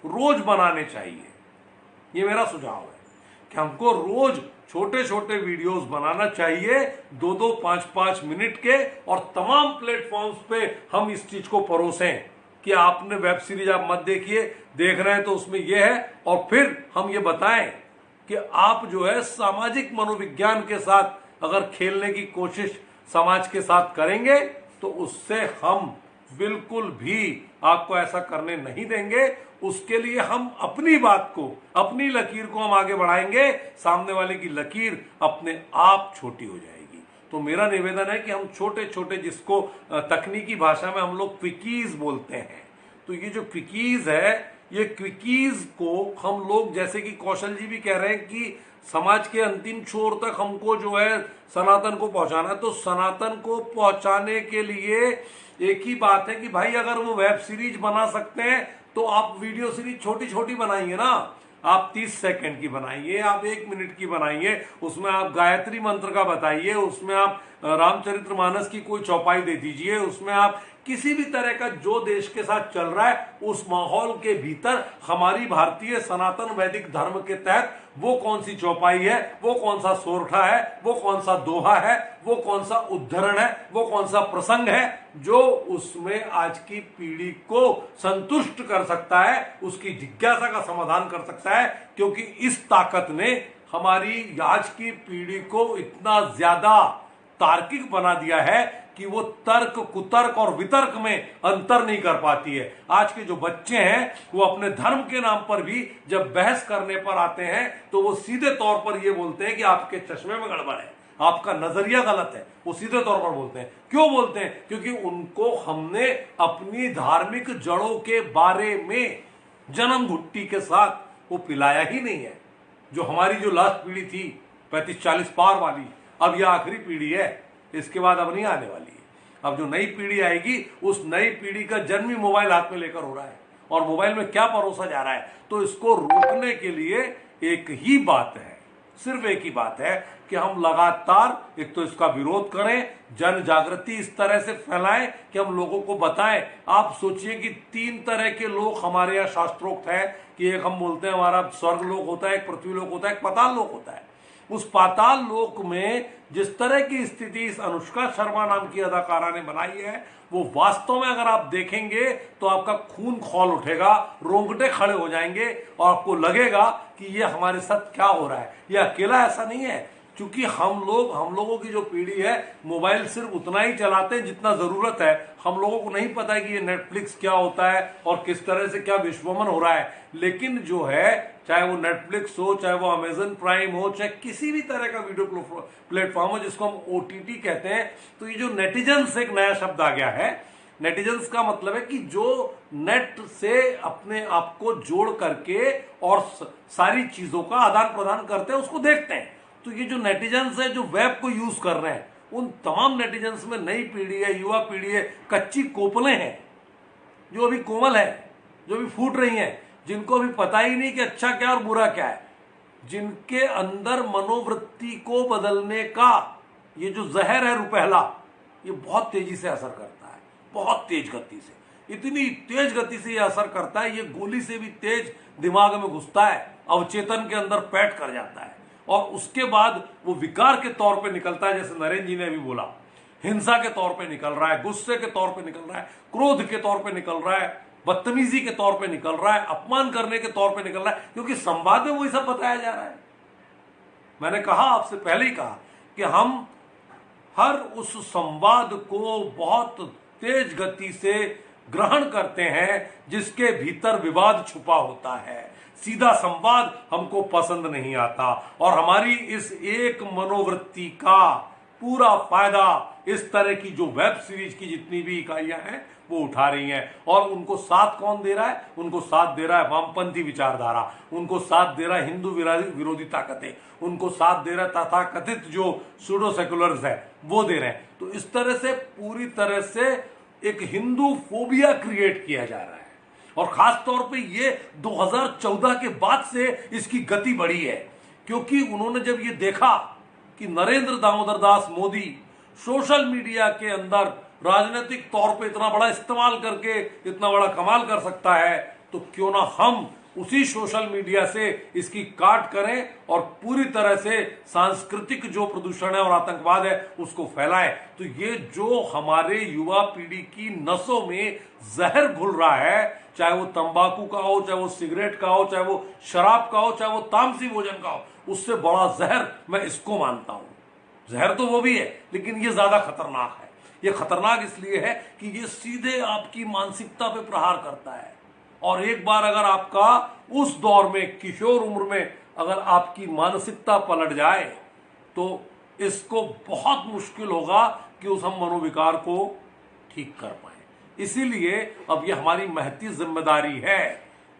रोज बनाने चाहिए। ये मेरा सुझाव है कि हमको रोज छोटे छोटे वीडियोस बनाना चाहिए, 2-2, 5-5 मिनट के, और तमाम प्लेटफॉर्म्स पे हम इस चीज को परोसें कि आपने वेब सीरीज आप मत देखिए, देख रहे हैं तो उसमें यह है, और फिर हम ये बताएं कि आप जो है सामाजिक मनोविज्ञान के साथ अगर खेलने की कोशिश समाज के साथ करेंगे तो उससे हम बिल्कुल भी आपको ऐसा करने नहीं देंगे। उसके लिए हम अपनी बात को, अपनी लकीर को हम आगे बढ़ाएंगे, सामने वाले की लकीर अपने आप छोटी हो जाएगी। तो मेरा निवेदन है कि हम छोटे छोटे, जिसको तकनीकी भाषा में हम लोग क्विकीज बोलते हैं, तो ये जो क्विकीज है, ये क्विकीज को हम लोग, जैसे कि कौशल जी भी कह रहे हैं कि समाज के अंतिम छोर तक हमको जो है सनातन को पहुंचाना है, तो सनातन को पहुंचाने के लिए एक ही बात है कि भाई अगर वो वेब सीरीज बना सकते हैं तो आप वीडियो सीरीज छोटी छोटी बनाइए ना। आप 30 सेकंड की बनाइए, आप 1 मिनट की बनाइए, उसमें आप गायत्री मंत्र का बताइए, उसमें आप रामचरितमानस की कोई चौपाई दे दीजिए, उसमें आप किसी भी तरह का जो देश के साथ चल रहा है उस माहौल के भीतर हमारी भारतीय सनातन वैदिक धर्म के तहत वो कौन सी चौपाई है, वो कौन सा सोरठा है, वो कौन सा दोहा है, वो कौन सा उद्धरण है, वो कौन सा प्रसंग है जो उसमें आज की पीढ़ी को संतुष्ट कर सकता है, उसकी जिज्ञासा का समाधान कर सकता है। क्योंकि इस ताकत ने हमारी आज की पीढ़ी को इतना ज्यादा तार्किक बना दिया है कि वो तर्क कुतर्क और वितर्क में अंतर नहीं कर पाती है। आज के जो बच्चे हैं वो अपने धर्म के नाम पर भी जब बहस करने पर आते हैं तो वो सीधे तौर पर ये बोलते हैं कि आपके चश्मे में गड़बड़ है, आपका नजरिया गलत है। वो सीधे तौर पर बोलते हैं। क्यों बोलते हैं? क्योंकि उनको हमने अपनी धार्मिक जड़ों के बारे में जन्म घुट्टी के साथ वो पिलाया ही नहीं है। जो हमारी जो लास्ट पीढ़ी थी 35-40 पार वाली, अब यह आखिरी पीढ़ी है, इसके बाद अब नहीं आने वाली है। अब जो नई पीढ़ी आएगी उस नई पीढ़ी का जन्म ही मोबाइल हाथ में लेकर हो रहा है और मोबाइल में क्या परोसा जा रहा है। तो इसको रोकने के लिए एक ही बात है, सिर्फ एक ही बात है कि हम लगातार एक तो इसका विरोध करें, जन जागृति इस तरह से फैलाएं कि हम लोगों को बताएं। आप सोचिए कि 3 तरह के लोक हमारे यहाँ शास्त्रोक्त है कि एक हम बोलते हैं हमारा स्वर्ग लोक होता है, एक पृथ्वी लोक होता है, एक पाताल लोक होता है। उस पाताल लोक में जिस तरह की स्थिति इस अनुष्का शर्मा नाम की अदाकारा ने बनाई है, वो वास्तव में अगर आप देखेंगे तो आपका खून खौल उठेगा, रोंगटे खड़े हो जाएंगे और आपको लगेगा कि ये हमारे साथ क्या हो रहा है। ये अकेला ऐसा नहीं है, क्योंकि हम लोगों की जो पीढ़ी है मोबाइल सिर्फ उतना ही चलाते हैं जितना जरूरत है। हम लोगों को नहीं पता है कि ये नेटफ्लिक्स क्या होता है और किस तरह से क्या विश्वमन हो रहा है। लेकिन जो है, चाहे वो नेटफ्लिक्स हो, चाहे वो अमेजन प्राइम हो, चाहे किसी भी तरह का वीडियो प्लेटफॉर्म हो जिसको हम OTT कहते हैं, तो ये जो नेटिजन्स एक नया शब्द आ गया है। नेटिजन्स का मतलब है कि जो नेट से अपने आप को जोड़ करके और सारी चीजों का आदान प्रदान करते हैं, उसको देखते हैं। तो ये जो नेटिजन्स है जो वेब को यूज कर रहे हैं, उन तमाम नेटिजन्स में नई पीढ़ी है, युवा पीढ़ी है, कच्ची कोपलें हैं जो अभी कोमल है, जो अभी फूट रही हैं, जिनको अभी पता ही नहीं कि अच्छा क्या और बुरा क्या है, जिनके अंदर मनोवृत्ति को बदलने का ये जो जहर है रुपहला, ये बहुत तेजी से असर करता है, बहुत तेज गति से। इतनी तेज गति से ये असर करता है, ये गोली से भी तेज दिमाग में घुसता है, अवचेतन के अंदर पैठ कर जाता है और उसके बाद वो विकार के तौर पे निकलता है। जैसे नरेंद्र जी ने भी बोला, हिंसा के तौर पे निकल रहा है, गुस्से के तौर पे निकल रहा है, क्रोध के तौर पे निकल रहा है, बदतमीजी के तौर पे निकल रहा है, अपमान करने के तौर पे निकल रहा है, क्योंकि संवाद में वही सब बताया जा रहा है। मैंने कहा, आपसे पहले ही कहा कि हम हर उस संवाद को बहुत तेज गति से ग्रहण करते हैं जिसके भीतर विवाद छुपा होता है। सीधा संवाद हमको पसंद नहीं आता और हमारी इस एक मनोवृत्ति का पूरा फायदा इस तरह की जो वेब सीरीज की जितनी भी इकाइयां हैं वो उठा रही हैं। और उनको साथ कौन दे रहा है? उनको साथ दे रहा है वामपंथी विचारधारा, उनको साथ दे रहा है हिंदू विरोधी ताकतें, उनको साथ दे रहा है तथाकथित जो सूडो सेकुलर्स है वो दे रहे हैं। तो इस तरह से पूरी तरह से एक हिंदू फोबिया क्रिएट किया जा रहा है और खास तौर पे ये 2014 के बाद से इसकी गति बढ़ी है, क्योंकि उन्होंने जब ये देखा कि नरेंद्र दामोदर दास मोदी सोशल मीडिया के अंदर राजनीतिक तौर पे इतना बड़ा इस्तेमाल करके इतना बड़ा कमाल कर सकता है, तो क्यों ना हम उसी सोशल मीडिया से इसकी काट करें और पूरी तरह से सांस्कृतिक जो प्रदूषण है और आतंकवाद है उसको फैलाएं। तो ये जो हमारे युवा पीढ़ी की नसों में जहर घुल रहा है, चाहे वो तंबाकू का हो, चाहे वो सिगरेट का हो, चाहे वो शराब का हो, चाहे वो तामसी भोजन का हो, उससे बड़ा जहर मैं इसको मानता हूं। जहर तो वो भी है, लेकिन ये ज्यादा खतरनाक है। ये खतरनाक इसलिए है कि ये सीधे आपकी मानसिकता पे प्रहार करता है और एक बार अगर आपका उस दौर में किशोर उम्र में अगर आपकी मानसिकता पलट जाए तो इसको बहुत मुश्किल होगा कि उस हम मनोविकार को ठीक कर पाए। इसीलिए अब ये हमारी महती जिम्मेदारी है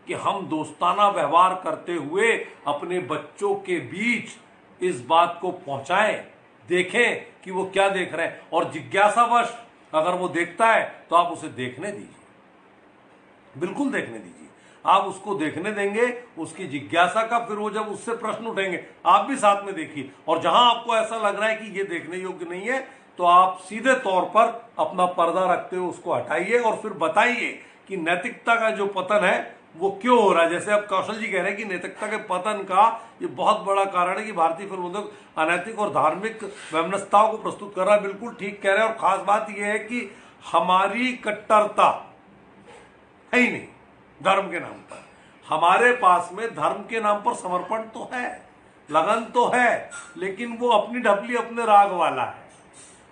कि हम दोस्ताना व्यवहार करते हुए अपने बच्चों के बीच इस बात को पहुंचाएं, देखें कि वो क्या देख रहे हैं और जिज्ञासावश अगर वो देखता है तो आप उसे देखने दीजिए, बिल्कुल देखने दीजिए। आप उसको देखने देंगे, उसकी जिज्ञासा का फिर वो जब उससे प्रश्न उठेंगे आप भी साथ में देखिए और जहां आपको ऐसा लग रहा है कि ये देखने योग्य नहीं है तो आप सीधे तौर पर अपना पर्दा रखते हुए उसको हटाइए और फिर बताइए कि नैतिकता का जो पतन है वो क्यों हो रहा है। जैसे अब कौशल जी कह रहे हैं कि नैतिकता के पतन का ये बहुत बड़ा कारण है कि भारतीय फिल्म उद्योग अनैतिक और धार्मिक वैमनस्यताओं को प्रस्तुत कर रहा है। बिल्कुल ठीक कह रहे हैं और खास बात यह है कि हमारी कट्टरता है ही नहीं धर्म के नाम पर। हमारे पास में धर्म के नाम पर समर्पण तो है, लगन तो है, लेकिन वो अपनी ढपली अपने राग वाला है।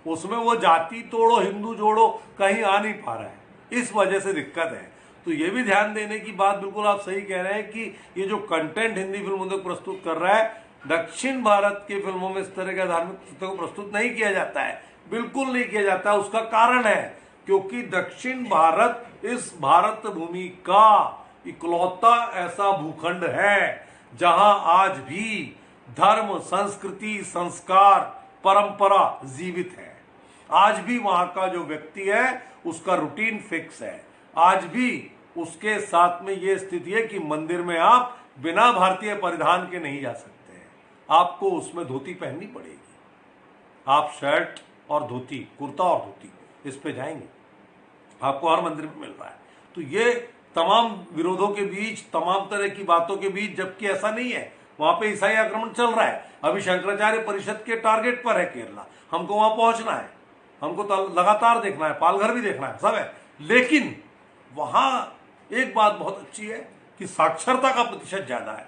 उसमें वो जाति तोड़ो हिंदू जोड़ो कहीं आ नहीं पा रहा है, इस वजह से दिक्कत है। तो ये भी ध्यान देने की बात, बिल्कुल आप सही कह रहे हैं कि ये जो कंटेंट हिंदी फिल्म उद्योग प्रस्तुत कर रहा है, दक्षिण भारत की फिल्मों में इस तरह का धार्मिक तथ्यों को प्रस्तुत नहीं किया जाता है, बिल्कुल नहीं किया जाता है। उसका कारण है क्योंकि दक्षिण भारत इस भारत भूमि का इकलौता ऐसा भूखंड है जहां आज भी धर्म, संस्कृति, संस्कार, परंपरा जीवित है। आज भी वहां का जो व्यक्ति है उसका रूटीन फिक्स है। आज भी उसके साथ में ये स्थिति है कि मंदिर में आप बिना भारतीय परिधान के नहीं जा सकते हैं, आपको उसमें धोती पहननी पड़ेगी। आप शर्ट और धोती, कुर्ता और धोती इस पे जाएंगे, आपको हर मंदिर में मिल रहा है। तो ये तमाम विरोधों के बीच, तमाम तरह की बातों के बीच, जबकि ऐसा नहीं है, वहां पे ईसाई आक्रमण चल रहा है। अभी शंकराचार्य परिषद के टारगेट पर है केरला, हमको वहां पहुंचना है, हमको लगातार देखना है, पालघर भी देखना है, सब है। लेकिन वहां एक बात बहुत अच्छी है कि साक्षरता का प्रतिशत ज्यादा है,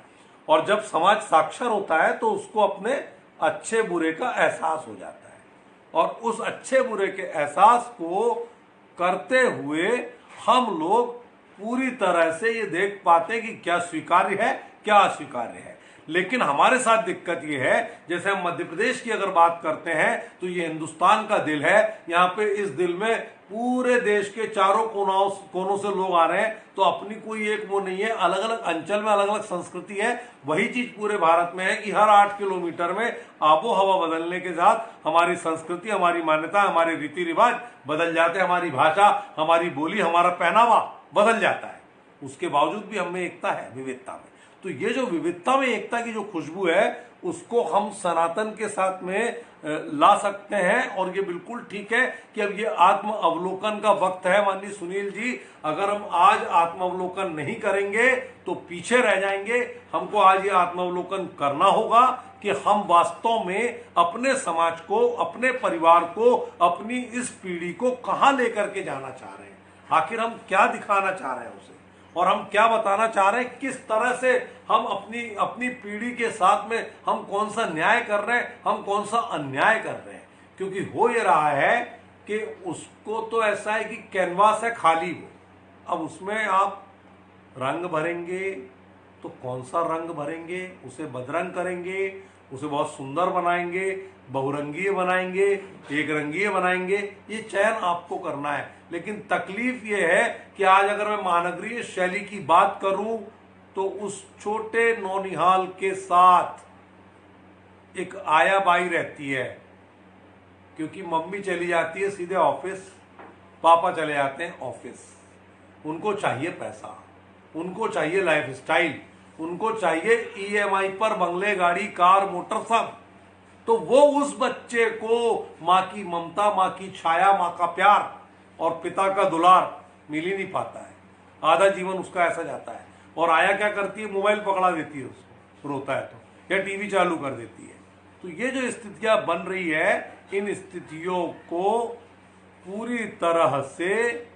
और जब समाज साक्षर होता है तो उसको अपने अच्छे बुरे का एहसास हो जाता है, और उस अच्छे बुरे के एहसास को करते हुए हम लोग पूरी तरह से ये देख पाते हैं कि क्या स्वीकार्य है, क्या अस्वीकार्य है। लेकिन हमारे साथ दिक्कत ये है, जैसे हम मध्य प्रदेश की अगर बात करते हैं तो ये हिंदुस्तान का दिल है, यहाँ पे इस दिल में पूरे देश के चारों कोनों से लोग आ रहे हैं। तो अपनी कोई एक वो नहीं है, अलग अलग अंचल में अलग अलग संस्कृति है। वही चीज पूरे भारत में है कि हर 8 किलोमीटर में आबो हवा बदलने के साथ हमारी संस्कृति, हमारी मान्यता, हमारे रीति रिवाज बदल जाते हैं, हमारी भाषा, हमारी बोली, हमारा पहनावा बदल जाता है। उसके बावजूद भी हमें एकता है विविधता में। तो ये जो विविधता में एकता की जो खुशबू है उसको हम सनातन के साथ में ला सकते हैं, और ये बिल्कुल ठीक है कि अब ये आत्म अवलोकन का वक्त है। माननीय सुनील जी, अगर हम आज आत्म अवलोकन नहीं करेंगे तो पीछे रह जाएंगे। हमको आज ये आत्म अवलोकन करना होगा कि हम वास्तव में अपने समाज को, अपने परिवार को, अपनी इस पीढ़ी को कहां लेकर के जाना चाह रहे हैं, आखिर हम क्या दिखाना चाह रहे हैं उसे, और हम क्या बताना चाह रहे हैं, किस तरह से हम अपनी पीढ़ी के साथ में हम कौन सा न्याय कर रहे हैं, हम कौन सा अन्याय कर रहे हैं। क्योंकि हो ये रहा है कि उसको तो ऐसा है कि कैनवास है खाली वो, अब उसमें आप रंग भरेंगे तो कौन सा रंग भरेंगे, उसे बदरंग करेंगे, उसे बहुत सुंदर बनाएंगे, बहुरंगीय बनाएंगे, एक रंगीय बनाएंगे, ये चयन आपको करना है। लेकिन तकलीफ ये है कि आज अगर मैं महानगरीय शैली की बात करूं तो उस छोटे नौनिहाल के साथ एक आया बाई रहती है, क्योंकि मम्मी चली जाती है सीधे ऑफिस, पापा चले जाते हैं ऑफिस। उनको चाहिए पैसा, उनको चाहिए लाइफ स्टाइल, उनको चाहिए ईएमआई पर बंगले, गाड़ी, कार, मोटर सब। तो वो उस बच्चे को माँ की ममता, माँ की छाया, माँ का प्यार और पिता का दुलार मिल ही नहीं पाता है। आधा जीवन उसका ऐसा जाता है। और आया क्या करती है, मोबाइल पकड़ा देती है उसको, रोता है तो, या टीवी चालू कर देती है। तो ये जो स्थितियां बन रही है, इन स्थितियों को पूरी तरह से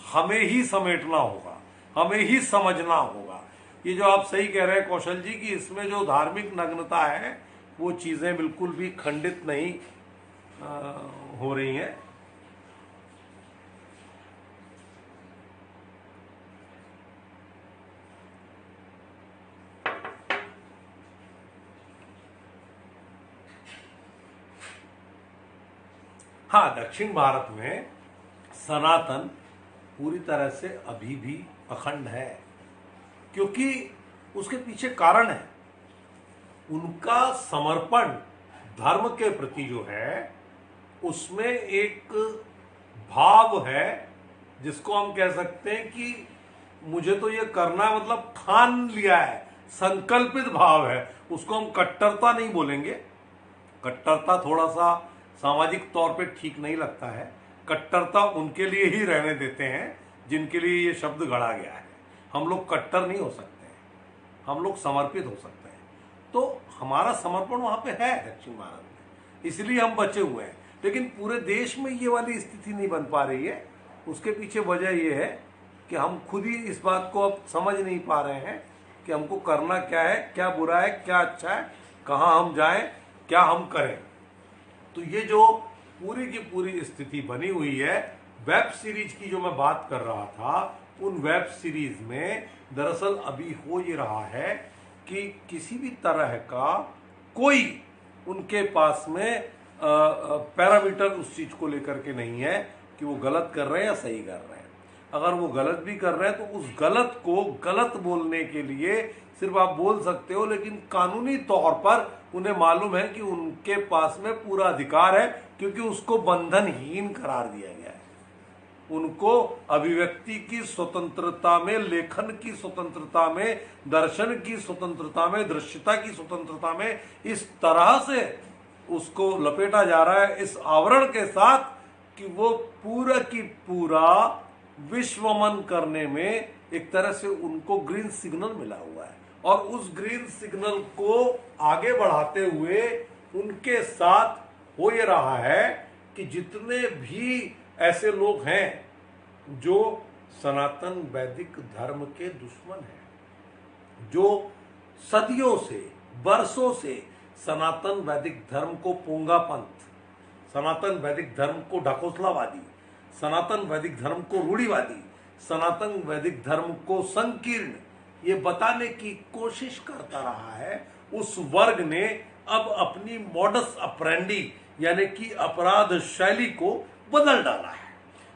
हमें ही समेटना होगा, हमें ही समझना होगा। ये जो आप सही कह रहे हैं कौशल जी कि इसमें जो धार्मिक नग्नता है वो चीजें बिल्कुल भी खंडित नहीं हो रही हैं। हाँ, दक्षिण भारत में सनातन पूरी तरह से अभी भी अखंड है, क्योंकि उसके पीछे कारण है उनका समर्पण धर्म के प्रति जो है, उसमें एक भाव है जिसको हम कह सकते हैं कि मुझे तो ये करना है, मतलब ठान लिया है, संकल्पित भाव है। उसको हम कट्टरता नहीं बोलेंगे, कट्टरता थोड़ा सा सामाजिक तौर पे ठीक नहीं लगता है। कट्टरता उनके लिए ही रहने देते हैं जिनके लिए ये शब्द गढ़ा गया है। हम लोग कट्टर नहीं हो सकते हैं, हम लोग समर्पित हो सकते हैं। तो हमारा समर्पण वहां पे है दक्षिण भारत में, इसलिए हम बचे हुए हैं। लेकिन पूरे देश में ये वाली स्थिति नहीं बन पा रही है। उसके पीछे वजह ये है कि हम खुद ही इस बात को अब समझ नहीं पा रहे हैं कि हमको करना क्या है, क्या बुरा है, क्या अच्छा है, कहाँ हम जाएं, क्या हम करें। तो ये जो पूरी की पूरी स्थिति बनी हुई है। वेब सीरीज की जो मैं बात कर रहा था, उन वेब सीरीज में दरअसल अभी हो ये रहा है कि किसी भी तरह का कोई उनके पास में पैरामीटर उस चीज को लेकर के नहीं है कि वो गलत कर रहे हैं या सही कर रहे हैं। अगर वो गलत भी कर रहे हैं तो उस गलत को गलत बोलने के लिए सिर्फ आप बोल सकते हो, लेकिन कानूनी तौर पर उन्हें मालूम है कि उनके पास में पूरा अधिकार है, क्योंकि उसको बंधनहीन करार दिया गया है। उनको अभिव्यक्ति की स्वतंत्रता में, लेखन की स्वतंत्रता में, दर्शन की स्वतंत्रता में, दृश्यता की स्वतंत्रता में इस तरह से उसको लपेटा जा रहा है इस आवरण के साथ कि वो पूरा की पूरा विश्वमन करने में एक तरह से उनको ग्रीन सिग्नल मिला हुआ है, और उस ग्रीन सिग्नल को आगे बढ़ाते हुए उनके साथ हो ये रहा है कि जितने भी ऐसे लोग हैं जो सनातन वैदिक धर्म के दुश्मन हैं, जो सदियों से, वर्षों से सनातन वैदिक धर्म को पोंगापंथ, सनातन वैदिक धर्म को ढकोसलावादी, सनातन वैदिक धर्म को रूढ़िवादी, सनातन वैदिक धर्म को संकीर्ण ये बताने की कोशिश करता रहा है, उस वर्ग ने अब अपनी मॉडस ऑपरेंडी यानी कि अपराध शैली को बदल डाला है।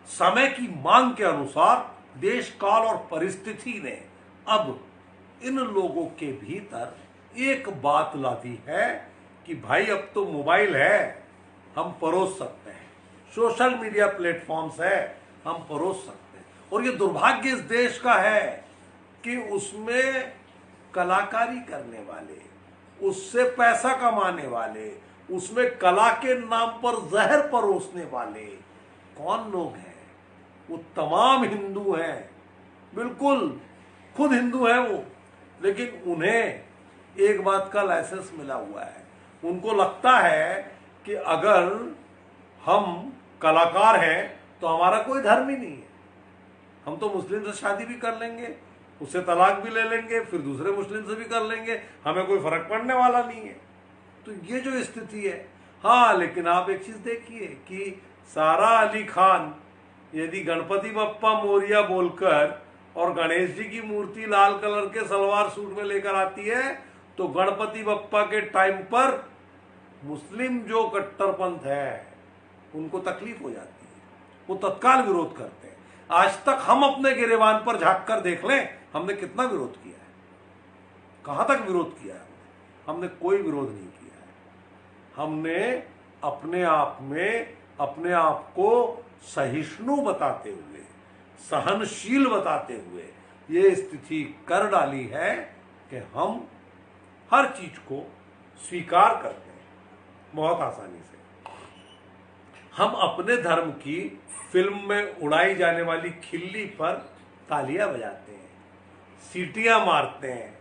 समय की मांग के अनुसार देश काल और परिस्थिति ने अब इन लोगों के भीतर एक बात ला दी है कि भाई अब तो मोबाइल है, हम परोस सकते हैं, सोशल मीडिया प्लेटफॉर्म्स है, हम परोस सकते हैं। और ये दुर्भाग्य इस देश का है कि उसमें कलाकारी करने वाले, उससे पैसा कमाने वाले, उसमें कला के नाम पर जहर परोसने वाले कौन लोग हैं? वो तमाम हिंदू हैं, बिल्कुल खुद हिंदू हैं वो, लेकिन उन्हें एक बात का लाइसेंस मिला हुआ है। उनको लगता है कि अगर हम कलाकार हैं तो हमारा कोई धर्म ही नहीं है, हम तो मुस्लिम से शादी भी कर लेंगे, उससे तलाक भी ले लेंगे, फिर दूसरे मुस्लिम से भी कर लेंगे, हमें कोई फर्क पड़ने वाला नहीं है। तो ये जो स्थिति है, हाँ, लेकिन आप एक चीज देखिए कि सारा अली खान यदि गणपति बप्पा मोरिया बोलकर और गणेश जी की मूर्ति लाल कलर के सलवार सूट में लेकर आती है, तो गणपति बप्पा के टाइम पर मुस्लिम जो कट्टरपंथ है उनको तकलीफ हो जाती है, वो तत्काल विरोध करते हैं। आज तक हम अपने गिरेबान पर झांक कर देख लें, हमने कितना विरोध किया है, कहां तक विरोध किया है? हमने कोई विरोध नहीं किया है। हमने अपने आप में अपने आप को सहिष्णु बताते हुए, सहनशील बताते हुए ये स्थिति कर डाली है कि हम हर चीज को स्वीकार करते हैं बहुत आसानी से। हम अपने धर्म की फिल्म में उड़ाई जाने वाली खिल्ली पर तालियां बजाते हैं, सीटियां मारते हैं,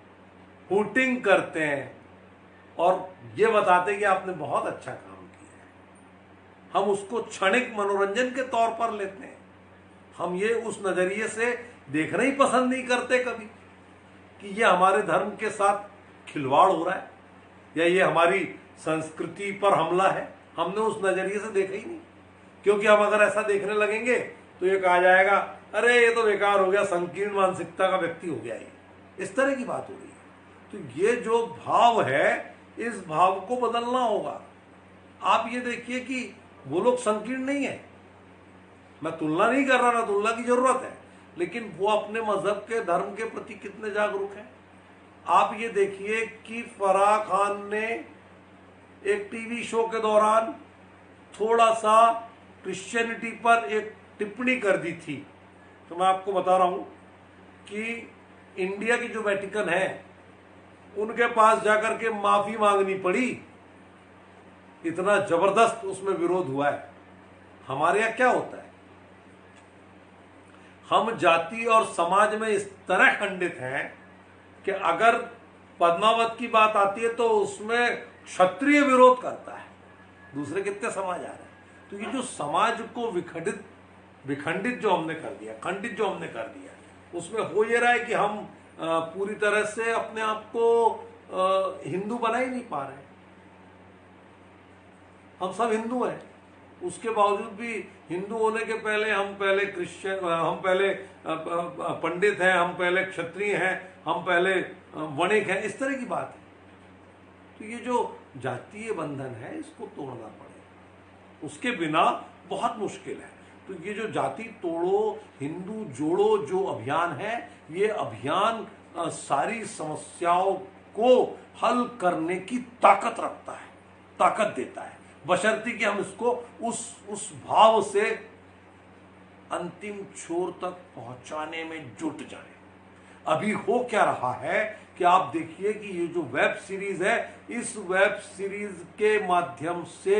हूटिंग करते हैं और ये बताते हैं कि आपने बहुत अच्छा काम किया है। हम उसको क्षणिक मनोरंजन के तौर पर लेते हैं। हम ये उस नजरिए से देखना ही पसंद नहीं करते कभी कि ये हमारे धर्म के साथ खिलवाड़ हो रहा है या ये हमारी संस्कृति पर हमला है। हमने उस नजरिए से देखा ही नहीं, क्योंकि हम अगर ऐसा देखने लगेंगे तो ये कहा जाएगा, अरे ये तो बेकार हो गया, संकीर्ण मानसिकता का व्यक्ति हो गया, ये इस तरह की बात हो रही है। तो ये जो भाव है, इस भाव को बदलना होगा। आप ये देखिए कि वो लोग संकीर्ण नहीं है, मैं तुलना नहीं कर रहा, ना तुलना की जरूरत है, लेकिन वो अपने मजहब के, धर्म के प्रति कितने जागरूक हैं। आप ये देखिए कि फराह खान ने एक टीवी शो के दौरान थोड़ा सा क्रिश्चियनिटी पर एक टिप्पणी कर दी थी। तो मैं आपको बता रहा हूं कि इंडिया की जो वेटिकन है उनके पास जाकर के माफी मांगनी पड़ी, इतना जबरदस्त उसमें विरोध हुआ है। हमारे यहां क्या होता है, हम जाति और समाज में इस तरह खंडित हैं कि अगर पद्मावत की बात आती है तो उसमें क्षत्रिय विरोध करता है, दूसरे कितने समाज आ रहे हैं। तो ये जो समाज को विखंडित जो हमने कर दिया, खंडित जो हमने कर दिया, उसमें हो ये रहा है कि हम पूरी तरह से अपने आप को हिंदू बना ही नहीं पा रहे। हम सब हिंदू हैं उसके बावजूद भी हिंदू होने के पहले हम पहले क्रिश्चियन, हम पहले पंडित हैं, हम पहले क्षत्रिय हैं, हम पहले वणिक हैं, इस तरह की बात है। तो ये जो जातीय बंधन है इसको तोड़ना पड़ेगा, उसके बिना बहुत मुश्किल है। तो ये जो जाति तोड़ो हिंदू जोड़ो जो अभियान है, ये अभियान सारी समस्याओं को हल करने की ताकत रखता है, ताकत देता है, बशर्ते कि हम इसको उस भाव से अंतिम छोर तक पहुंचाने में जुट जाएं। अभी हो क्या रहा है कि आप देखिए कि ये जो वेब सीरीज है, इस वेब सीरीज के माध्यम से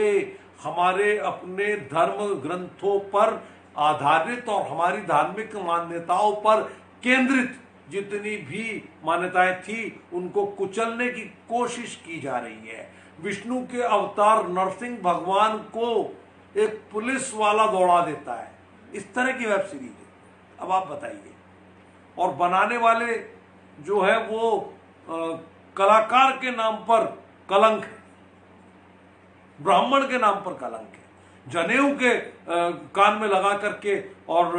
हमारे अपने धर्म ग्रंथों पर आधारित और हमारी धार्मिक मान्यताओं पर केंद्रित जितनी भी मान्यताएं थी उनको कुचलने की कोशिश की जा रही है। विष्णु के अवतार नरसिंह भगवान को एक पुलिस वाला दौड़ा देता है, इस तरह की वेब सीरीज है। अब आप बताइए, और बनाने वाले जो है वो कलाकार के नाम पर कलंक है, ब्राह्मण के नाम पर कलंक है, जनेऊ के कान में लगा करके और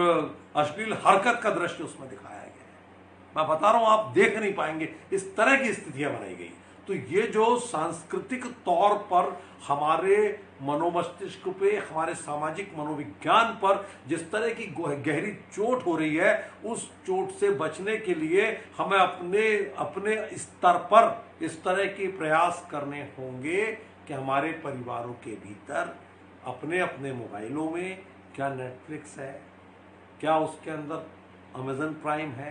अश्लील हरकत का दृश्य उसमें दिखाया गया है। मैं बता रहा हूं, आप देख नहीं पाएंगे, इस तरह की स्थितियां बनाई गई। तो ये जो सांस्कृतिक तौर पर हमारे मनोमस्तिष्क पे, हमारे सामाजिक मनोविज्ञान पर जिस तरह की गहरी चोट हो रही है, उस चोट से बचने के लिए हमें अपने स्तर पर इस तरह के प्रयास करने होंगे कि हमारे परिवारों के भीतर अपने अपने मोबाइलों में क्या नेटफ्लिक्स है, क्या उसके अंदर अमेजन प्राइम है,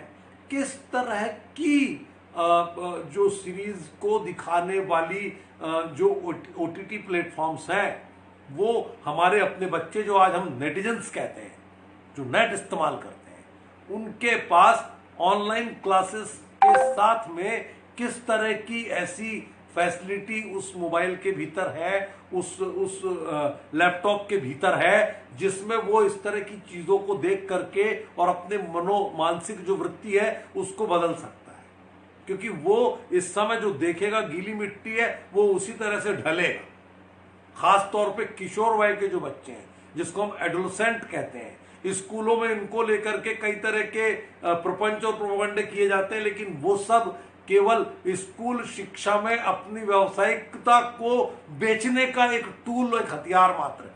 किस तरह की जो सीरीज को दिखाने वाली जो ओटीटी प्लेटफॉर्म्स हैं, वो हमारे अपने बच्चे जो आज हम नेटिजन्स कहते हैं, जो नेट इस्तेमाल करते हैं, उनके पास ऑनलाइन क्लासेस के साथ में किस तरह की ऐसी फैसिलिटी उस मोबाइल के भीतर है, उस लैपटॉप के भीतर है, जिसमें वो इस तरह की चीजों को देख करके और अपने मानसिक जो वृत्ति है उसको बदल सकता है। क्योंकि वो इस समय जो देखेगा, गीली मिट्टी है, वो उसी तरह से ढलेगा। खास तौर पे किशोर वय के जो बच्चे हैं, जिसको हम एडोलसेंट कहते हैं, स्कूलों में इनको लेकर के कई तरह के प्रपंच और प्रोपगंडे किए जाते हैं, लेकिन वो सब केवल स्कूल शिक्षा में अपनी व्यावसायिकता को बेचने का एक टूल, एक हथियार मात्र है।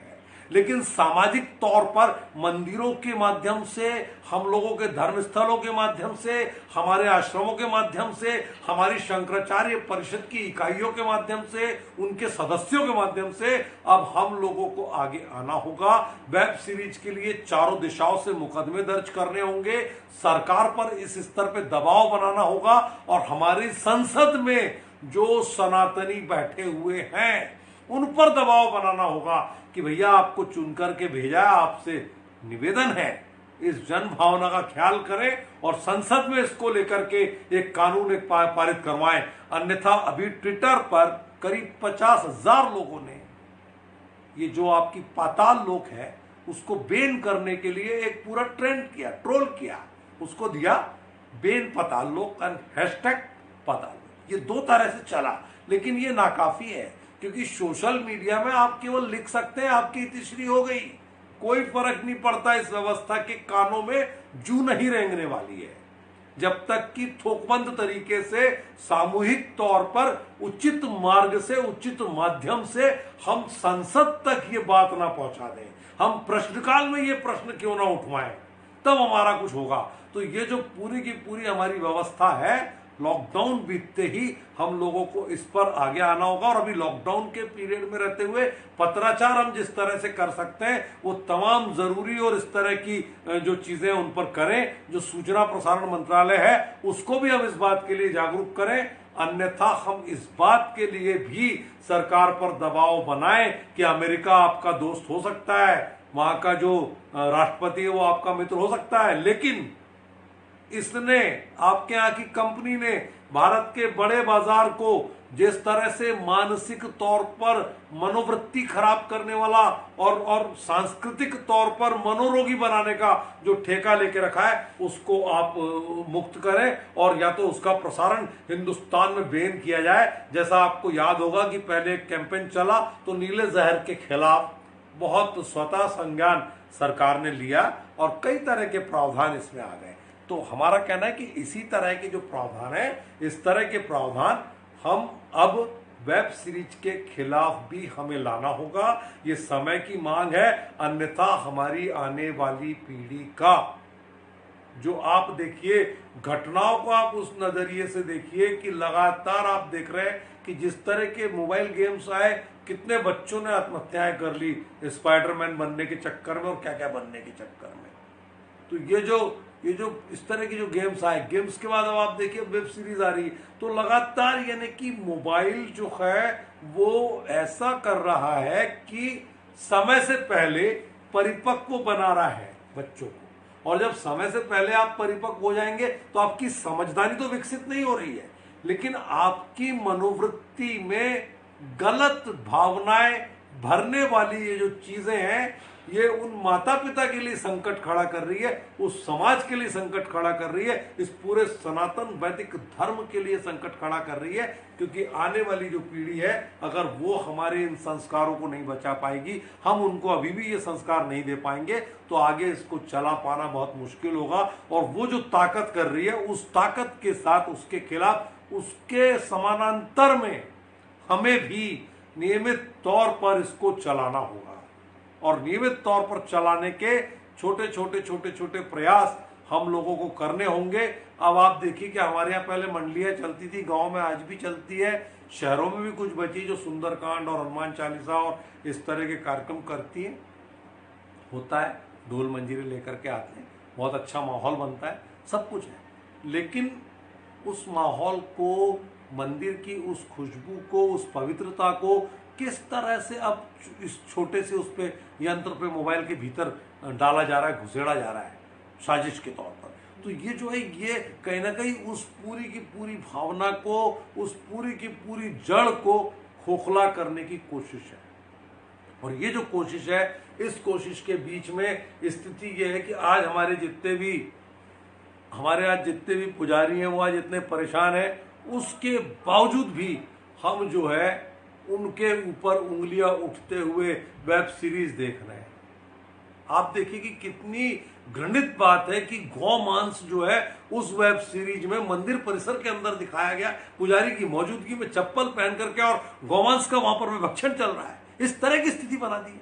लेकिन सामाजिक तौर पर मंदिरों के माध्यम से, हम लोगों के धर्म स्थलों के माध्यम से, हमारे आश्रमों के माध्यम से, हमारी शंकराचार्य परिषद की इकाइयों के माध्यम से, उनके सदस्यों के माध्यम से अब हम लोगों को आगे आना होगा। वेब सीरीज के लिए चारों दिशाओं से मुकदमे दर्ज करने होंगे, सरकार पर इस स्तर पर दबाव बनाना होगा, और हमारी संसद में जो सनातनी बैठे हुए हैं उन पर दबाव बनाना होगा कि भैया आपको चुन करके भेजा है, आपसे निवेदन है इस जन भावना का ख्याल करें और संसद में इसको लेकर के एक कानून पारित करवाएं। अन्यथा अभी ट्विटर पर करीब 50,000 लोगों ने ये जो आपकी पाताल लोक है उसको बैन करने के लिए एक पूरा ट्रेंड किया, ट्रोल किया, उसको दिया बैन पाताल लोक एंड हैशटैग पाताल लोक। ये 2 तरह से चला, लेकिन ये नाकाफी है, क्योंकि सोशल मीडिया में आप केवल लिख सकते हैं आपकी इतिश्री हो गई, कोई फर्क नहीं पड़ता। इस व्यवस्था के कानों में जू नहीं रेंगने वाली है जब तक कि थोकबंद तरीके से, सामूहिक तौर पर, उचित मार्ग से, उचित माध्यम से हम संसद तक ये बात ना पहुंचा दें, हम प्रश्नकाल में ये प्रश्न क्यों ना उठवाएं, तब हमारा कुछ होगा। तो ये जो पूरी की पूरी हमारी व्यवस्था है, लॉकडाउन बीतते ही हम लोगों को इस पर आगे आना होगा। और अभी लॉकडाउन के पीरियड में रहते हुए पत्राचार हम जिस तरह से कर सकते हैं वो तमाम जरूरी और इस तरह की जो चीजें उन पर करें। जो सूचना प्रसारण मंत्रालय है उसको भी हम इस बात के लिए जागरूक करें, अन्यथा हम इस बात के लिए भी सरकार पर दबाव बनाएं कि अमेरिका आपका दोस्त हो सकता है, वहां का जो राष्ट्रपति है वो आपका मित्र हो सकता है, लेकिन इसने, आपके यहाँ की कंपनी ने भारत के बड़े बाजार को जिस तरह से मानसिक तौर पर मनोवृत्ति खराब करने वाला और सांस्कृतिक तौर पर मनोरोगी बनाने का जो ठेका लेके रखा है, उसको आप मुक्त करें और या तो उसका प्रसारण हिंदुस्तान में बैन किया जाए। जैसा आपको याद होगा कि पहले एक कैंपेन चला तो नीले जहर के खिलाफ बहुत स्वतः संज्ञान सरकार ने लिया और कई तरह के प्रावधान इसमें आ गए। तो हमारा कहना है कि इसी तरह के जो प्रावधान है, इस तरह के प्रावधान हम अब वेब सीरीज के खिलाफ भी हमें लाना होगा। ये समय की मांग है, अन्यथा हमारी आने वाली पीढ़ी का जो आप देखिए घटनाओं को आप उस नजरिए से देखिए कि लगातार आप देख रहे हैं कि जिस तरह के मोबाइल गेम्स आए, कितने बच्चों ने आत्महत्याएं कर ली स्पाइडरमैन बनने के चक्कर में और क्या क्या बनने के चक्कर में। तो ये जो इस तरह की जो गेम्स आए, गेम्स के बाद अब आप देखिए वेब सीरीज आ रही, तो लगातार यानी कि मोबाइल जो है वो ऐसा कर रहा है कि समय से पहले परिपक्व बना रहा है बच्चों को। और जब समय से पहले आप परिपक्व हो जाएंगे तो आपकी समझदारी तो विकसित नहीं हो रही है, लेकिन आपकी मनोवृत्ति में गलत भावनाएं भरने वाली ये जो चीजें हैं, ये उन माता पिता के लिए संकट खड़ा कर रही है, उस समाज के लिए संकट खड़ा कर रही है, इस पूरे सनातन वैदिक धर्म के लिए संकट खड़ा कर रही है। क्योंकि आने वाली जो पीढ़ी है, अगर वो हमारे इन संस्कारों को नहीं बचा पाएगी, हम उनको अभी भी ये संस्कार नहीं दे पाएंगे, तो आगे इसको चला पाना बहुत मुश्किल होगा। और वो जो ताकत कर रही है, उस ताकत के साथ उसके खिलाफ, उसके समानांतर में हमें भी नियमित तौर पर इसको चलाना होगा। और नियमित तौर पर चलाने के छोटे छोटे प्रयास हम लोगों को करने होंगे। अब आप देखिए कि हमारे यहाँ पहले मंडलियाँ चलती थी, गांव में आज भी चलती है, शहरों में भी कुछ बची जो सुंदरकांड और हनुमान चालीसा और इस तरह के कार्यक्रम करती है। होता है, ढोल मंजीरे लेकर के आते हैं, बहुत अच्छा माहौल बनता है, सब कुछ है। लेकिन उस माहौल को, मंदिर की उस खुशबू को, उस पवित्रता को किस तरह से अब इस छोटे से उस पे यंत्र पे मोबाइल के भीतर डाला जा रहा है, घुसेड़ा जा रहा है साजिश के तौर पर। तो ये जो है, ये कहीं ना कहीं उस पूरी की पूरी भावना को, उस पूरी की पूरी जड़ को खोखला करने की कोशिश है। और ये जो कोशिश है, इस कोशिश के बीच में स्थिति ये है कि आज हमारे आज जितने भी पुजारी हैं, वो आज इतने परेशान हैं, उसके बावजूद भी हम जो है उनके ऊपर उंगलियां उठते हुए वेब सीरीज देख रहे हैं। आप देखिए कि कितनी घृणित बात है कि गौ मांस जो है उस वेब सीरीज में मंदिर परिसर के अंदर दिखाया गया, पुजारी की मौजूदगी में चप्पल पहन करके, और गौमांस का वहां पर विभक्षण चल रहा है। इस तरह की स्थिति बना दी है।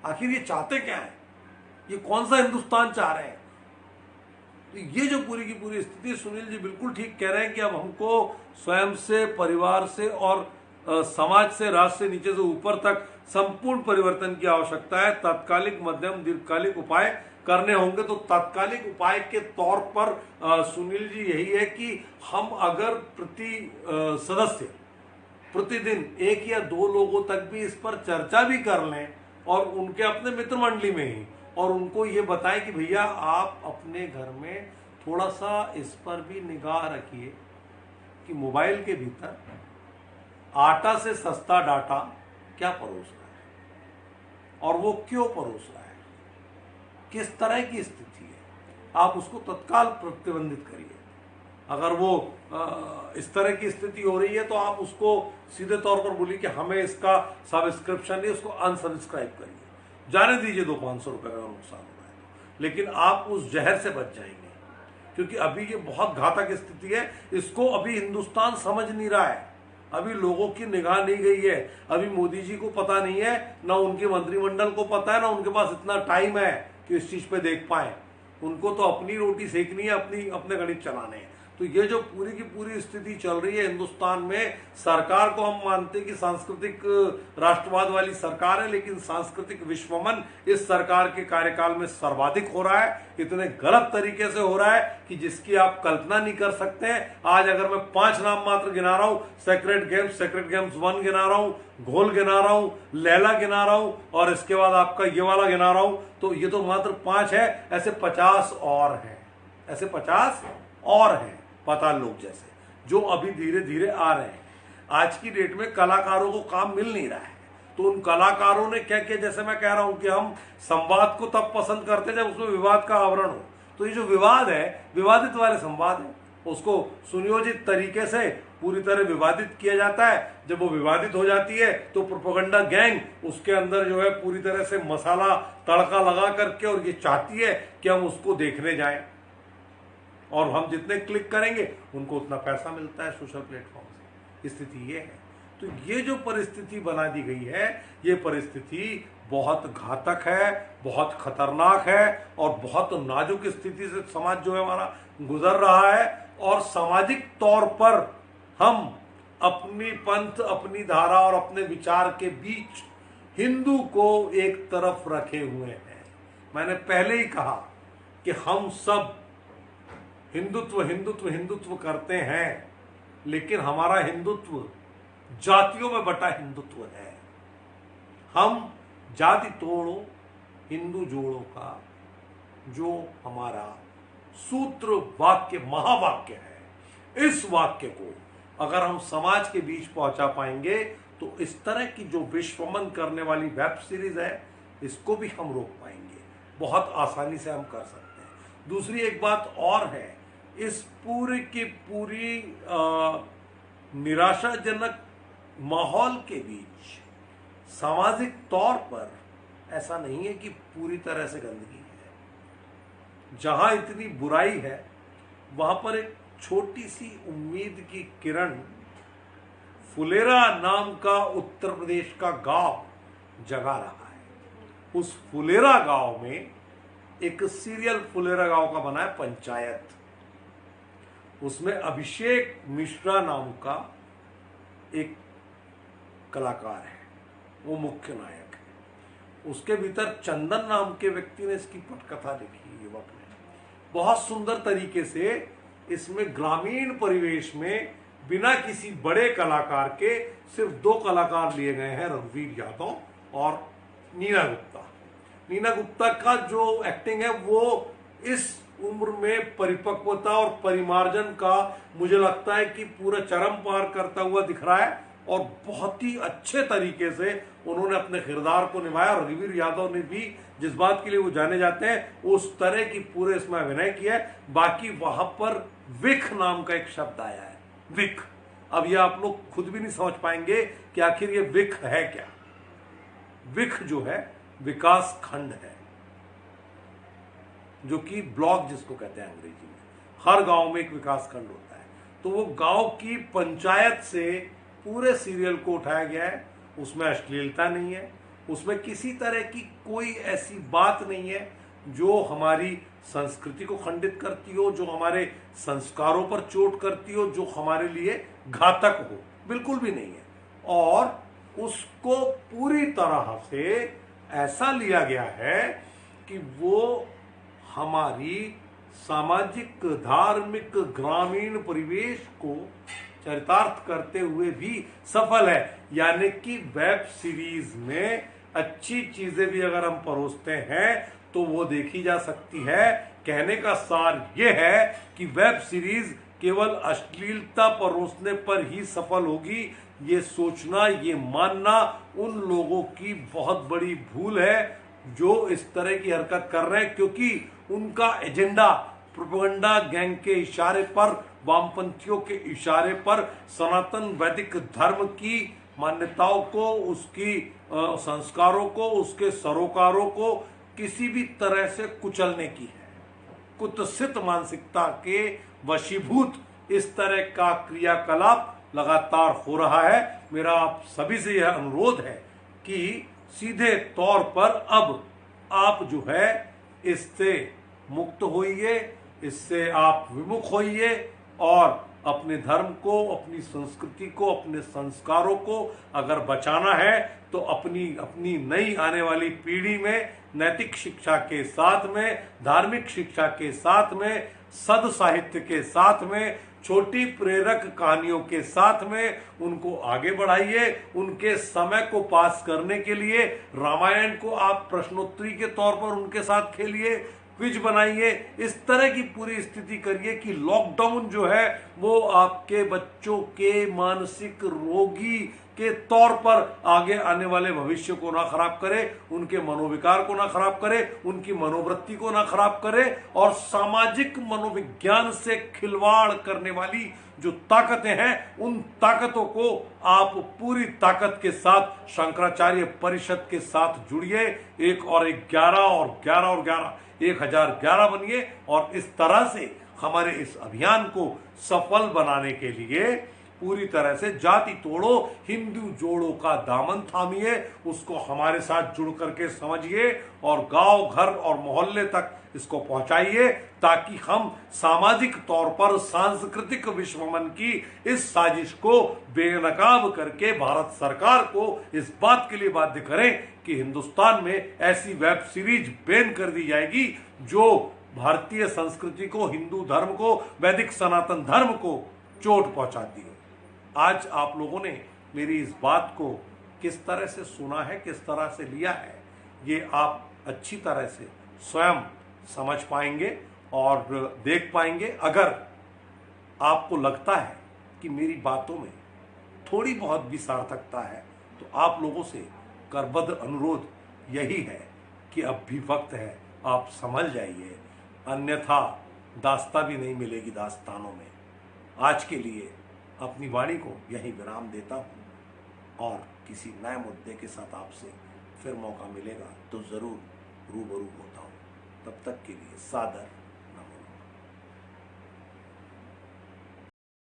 आखिर ये चाहते क्या है? ये कौन सा हिंदुस्तान चाह रहे हैं? ये जो पूरी की पूरी स्थिति, सुनील जी बिल्कुल ठीक कह रहे हैं कि अब हमको स्वयं से, परिवार से और समाज से, राष्ट्र से नीचे से ऊपर तक संपूर्ण परिवर्तन की आवश्यकता है। तात्कालिक, मध्यम, दीर्घकालिक उपाय करने होंगे। तो तात्कालिक उपाय के तौर पर सुनील जी यही है कि हम अगर प्रति सदस्य प्रतिदिन 1 या 2 लोगों तक भी इस पर चर्चा भी कर लें, और उनके अपने मित्र मंडली में ही, और उनको ये बताएं कि भैया आप अपने घर में थोड़ा सा इस पर भी निगाह रखिए कि मोबाइल के भीतर आटा से सस्ता डाटा क्या परोस रहा है और वो क्यों परोस रहा है, किस तरह की स्थिति है, आप उसको तत्काल प्रतिबंधित करिए। अगर वो इस तरह की स्थिति हो रही है तो आप उसको सीधे तौर पर बोलिए कि हमें इसका सब्सक्रिप्शन नहीं, उसको अनसब्सक्राइब करिए, जाने दीजिए 200-500 रुपए का नुकसान हो रहा है। लेकिन आप उस जहर से बच जाएंगे, क्योंकि अभी ये बहुत घातक स्थिति है। इसको अभी हिंदुस्तान समझ नहीं रहा है, अभी लोगों की निगाह नहीं गई है। अभी मोदी जी को पता नहीं है, ना उनके मंत्रिमंडल को पता है, ना उनके पास इतना टाइम है कि इस चीज पे देख पाए। उनको तो अपनी रोटी सेकनी है, अपने गणित चलाने हैं। तो ये जो पूरी की पूरी स्थिति चल रही है हिंदुस्तान में, सरकार को हम मानते हैं कि सांस्कृतिक राष्ट्रवाद वाली सरकार है, लेकिन सांस्कृतिक विश्वमन इस सरकार के कार्यकाल में सर्वाधिक हो रहा है। इतने गलत तरीके से हो रहा है कि जिसकी आप कल्पना नहीं कर सकते हैं। आज अगर मैं 5 नाम मात्र गिना रहा हूं, सेक्रेट गेम्स 1 गिना रहा हूं, घोल गिना रहा हूं, लैला गिना रहा हूं, और इसके बाद आपका ये वाला गिना रहा हूं, तो ये तो मात्र 5 है। ऐसे 50 और हैं, ऐसे 50 और हैं पता लोग जैसे, जो अभी धीरे धीरे आ रहे हैं। आज की डेट में कलाकारों को काम मिल नहीं रहा है, तो उन कलाकारों ने क्या किया, जैसे मैं कह रहा हूं कि हम संवाद को तब पसंद करते जब उसमें विवाद का आवरण हो। तो ये जो विवाद है, विवादित वाले संवाद है, उसको सुनियोजित तरीके से पूरी तरह विवादित किया जाता है। जब वो विवादित हो जाती है तो प्रोपेगेंडा गैंग उसके अंदर जो है पूरी तरह से मसाला तड़का लगा करके, और ये चाहती है कि हम उसको देखने जाएं, और हम जितने क्लिक करेंगे उनको उतना पैसा मिलता है सोशल प्लेटफॉर्म से। स्थिति ये है। तो ये जो परिस्थिति बना दी गई है, ये परिस्थिति बहुत घातक है, बहुत खतरनाक है, और बहुत नाजुक स्थिति से समाज जो है हमारा गुजर रहा है। और सामाजिक तौर पर हम अपनी पंथ, अपनी धारा और अपने विचार के बीच हिंदू को एक तरफ रखे हुए हैं। मैंने पहले ही कहा कि हम सब हिंदुत्व हिंदुत्व हिंदुत्व करते हैं, लेकिन हमारा हिंदुत्व जातियों में बटा हिंदुत्व है। हम जाति तोड़ो हिंदू जोड़ो का जो हमारा सूत्र वाक्य, महावाक्य है, इस वाक्य को अगर हम समाज के बीच पहुंचा पाएंगे तो इस तरह की जो विश्वमन करने वाली वेब सीरीज है, इसको भी हम रोक पाएंगे। बहुत आसानी से हम कर सकते हैं। दूसरी एक बात और है, इस पूरी की पूरी निराशाजनक माहौल के बीच सामाजिक तौर पर ऐसा नहीं है कि पूरी तरह से गंदगी है। जहां इतनी बुराई है वहां पर एक छोटी सी उम्मीद की किरण, फुलेरा नाम का उत्तर प्रदेश का गांव जगा रहा है। उस फुलेरा गांव में एक सीरियल फुलेरा गांव का बना है पंचायत। उसमें अभिषेक मिश्रा नाम का एक कलाकार है, वो मुख्य नायक है। उसके भीतर चंदन नाम के व्यक्ति ने इसकी पटकथा लिखी, युवक ने। बहुत सुंदर तरीके से इसमें ग्रामीण परिवेश में बिना किसी बड़े कलाकार के सिर्फ 2 कलाकार लिए गए हैं, रघुवीर यादव और नीना गुप्ता। नीना गुप्ता का जो एक्टिंग है वो इस उम्र में परिपक्वता और परिमार्जन का मुझे लगता है कि पूरा चरम पार करता हुआ दिख रहा है, और बहुत ही अच्छे तरीके से उन्होंने अपने किरदार को निभाया। रघुवीर यादव ने भी जिस बात के लिए वो जाने जाते हैं उस तरह की पूरे इसमें अभिनय किया है। बाकी वहां पर विख नाम का एक शब्द आया है, विख। अब ये आप लोग खुद भी नहीं समझ पाएंगे कि आखिर ये विख है क्या। विख जो है विकास खंड है, जो कि ब्लॉक जिसको कहते हैं अंग्रेजी में। हर गांव में एक विकास खंड होता है। तो वो गांव की पंचायत से पूरे सीरियल को उठाया गया है। उसमें अश्लीलता नहीं है, उसमें किसी तरह की कोई ऐसी बात नहीं है जो हमारी संस्कृति को खंडित करती हो, जो हमारे संस्कारों पर चोट करती हो, जो हमारे लिए घातक हो, बिल्कुल भी नहीं है। और उसको पूरी तरह से ऐसा लिया गया है कि वो हमारी सामाजिक, धार्मिक, ग्रामीण परिवेश को चरितार्थ करते हुए भी सफल है। यानी कि वेब सीरीज में अच्छी चीजें भी अगर हम परोसते हैं तो वो देखी जा सकती है। कहने का सार ये है कि वेब सीरीज केवल अश्लीलता परोसने पर ही सफल होगी, ये सोचना, ये मानना उन लोगों की बहुत बड़ी भूल है जो इस तरह की हरकत कर रहे हैं, क्योंकि उनका एजेंडा प्रोपेगेंडा गैंग के इशारे पर, वामपंथियों के इशारे पर सनातन वैदिक धर्म की मान्यताओं को, उसकी संस्कारों को, उसके सरोकारों को किसी भी तरह से कुचलने की है। कुत्सित मानसिकता के वशीभूत इस तरह का क्रियाकलाप लगातार हो रहा है। मेरा आप सभी से यह अनुरोध है कि सीधे तौर पर अब आप जो है इससे मुक्त होइए, इससे आप विमुख होइए और अपने धर्म को, अपनी संस्कृति को, अपने संस्कारों को अगर बचाना है तो अपनी नई आने वाली पीढ़ी में नैतिक शिक्षा के साथ में, धार्मिक शिक्षा के साथ में, सद साहित्य के साथ में, छोटी प्रेरक कहानियों के साथ में उनको आगे बढ़ाइए। उनके समय को पास करने के लिए रामायण को आप प्रश्नोत्तरी के तौर पर उनके साथ खेलिए, क्विज बनाइए, इस तरह की पूरी स्थिति करिए कि लॉकडाउन जो है वो आपके बच्चों के मानसिक रोगी के तौर पर आगे आने वाले भविष्य को ना खराब करे, उनके मनोविकार को ना खराब करे, उनकी मनोवृत्ति को ना खराब करे और सामाजिक मनोविज्ञान से खिलवाड़ करने वाली जो ताकतें हैं उन ताकतों को आप पूरी ताकत के साथ शंकराचार्य परिषद के साथ जुड़िए। 1 और 1 11 और 11 और 11 1011 बनिए और इस तरह से हमारे इस अभियान को सफल बनाने के लिए पूरी तरह से जाति तोड़ो हिंदू जोड़ो का दामन थामिए, उसको हमारे साथ जुड़ करके समझिए और गांव घर और मोहल्ले तक इसको पहुंचाइए ताकि हम सामाजिक तौर पर सांस्कृतिक विश्वमन की इस साजिश को बेनकाब करके भारत सरकार को इस बात के लिए बाध्य करें कि हिंदुस्तान में ऐसी वेब सीरीज बैन कर दी जाएगी जो भारतीय संस्कृति को, हिंदू धर्म को, वैदिक सनातन धर्म को चोट पहुंचाती है। आज आप लोगों ने मेरी इस बात को किस तरह से सुना है, किस तरह से लिया है, ये आप अच्छी तरह से स्वयं समझ पाएंगे और देख पाएंगे। अगर आपको लगता है कि मेरी बातों में थोड़ी बहुत भी सार्थकता है तो आप लोगों से करबद्ध अनुरोध यही है कि अब भी वक्त है, आप समझ जाइए, अन्यथा दास्ता भी नहीं मिलेगी दास्तानों में। आज के लिए अपनी वाणी को यहीं विराम देता हूँ और किसी नए मुद्दे के साथ आपसे फिर मौका मिलेगा तो ज़रूर रूबरू होता हूँ। तब तक के लिए सादर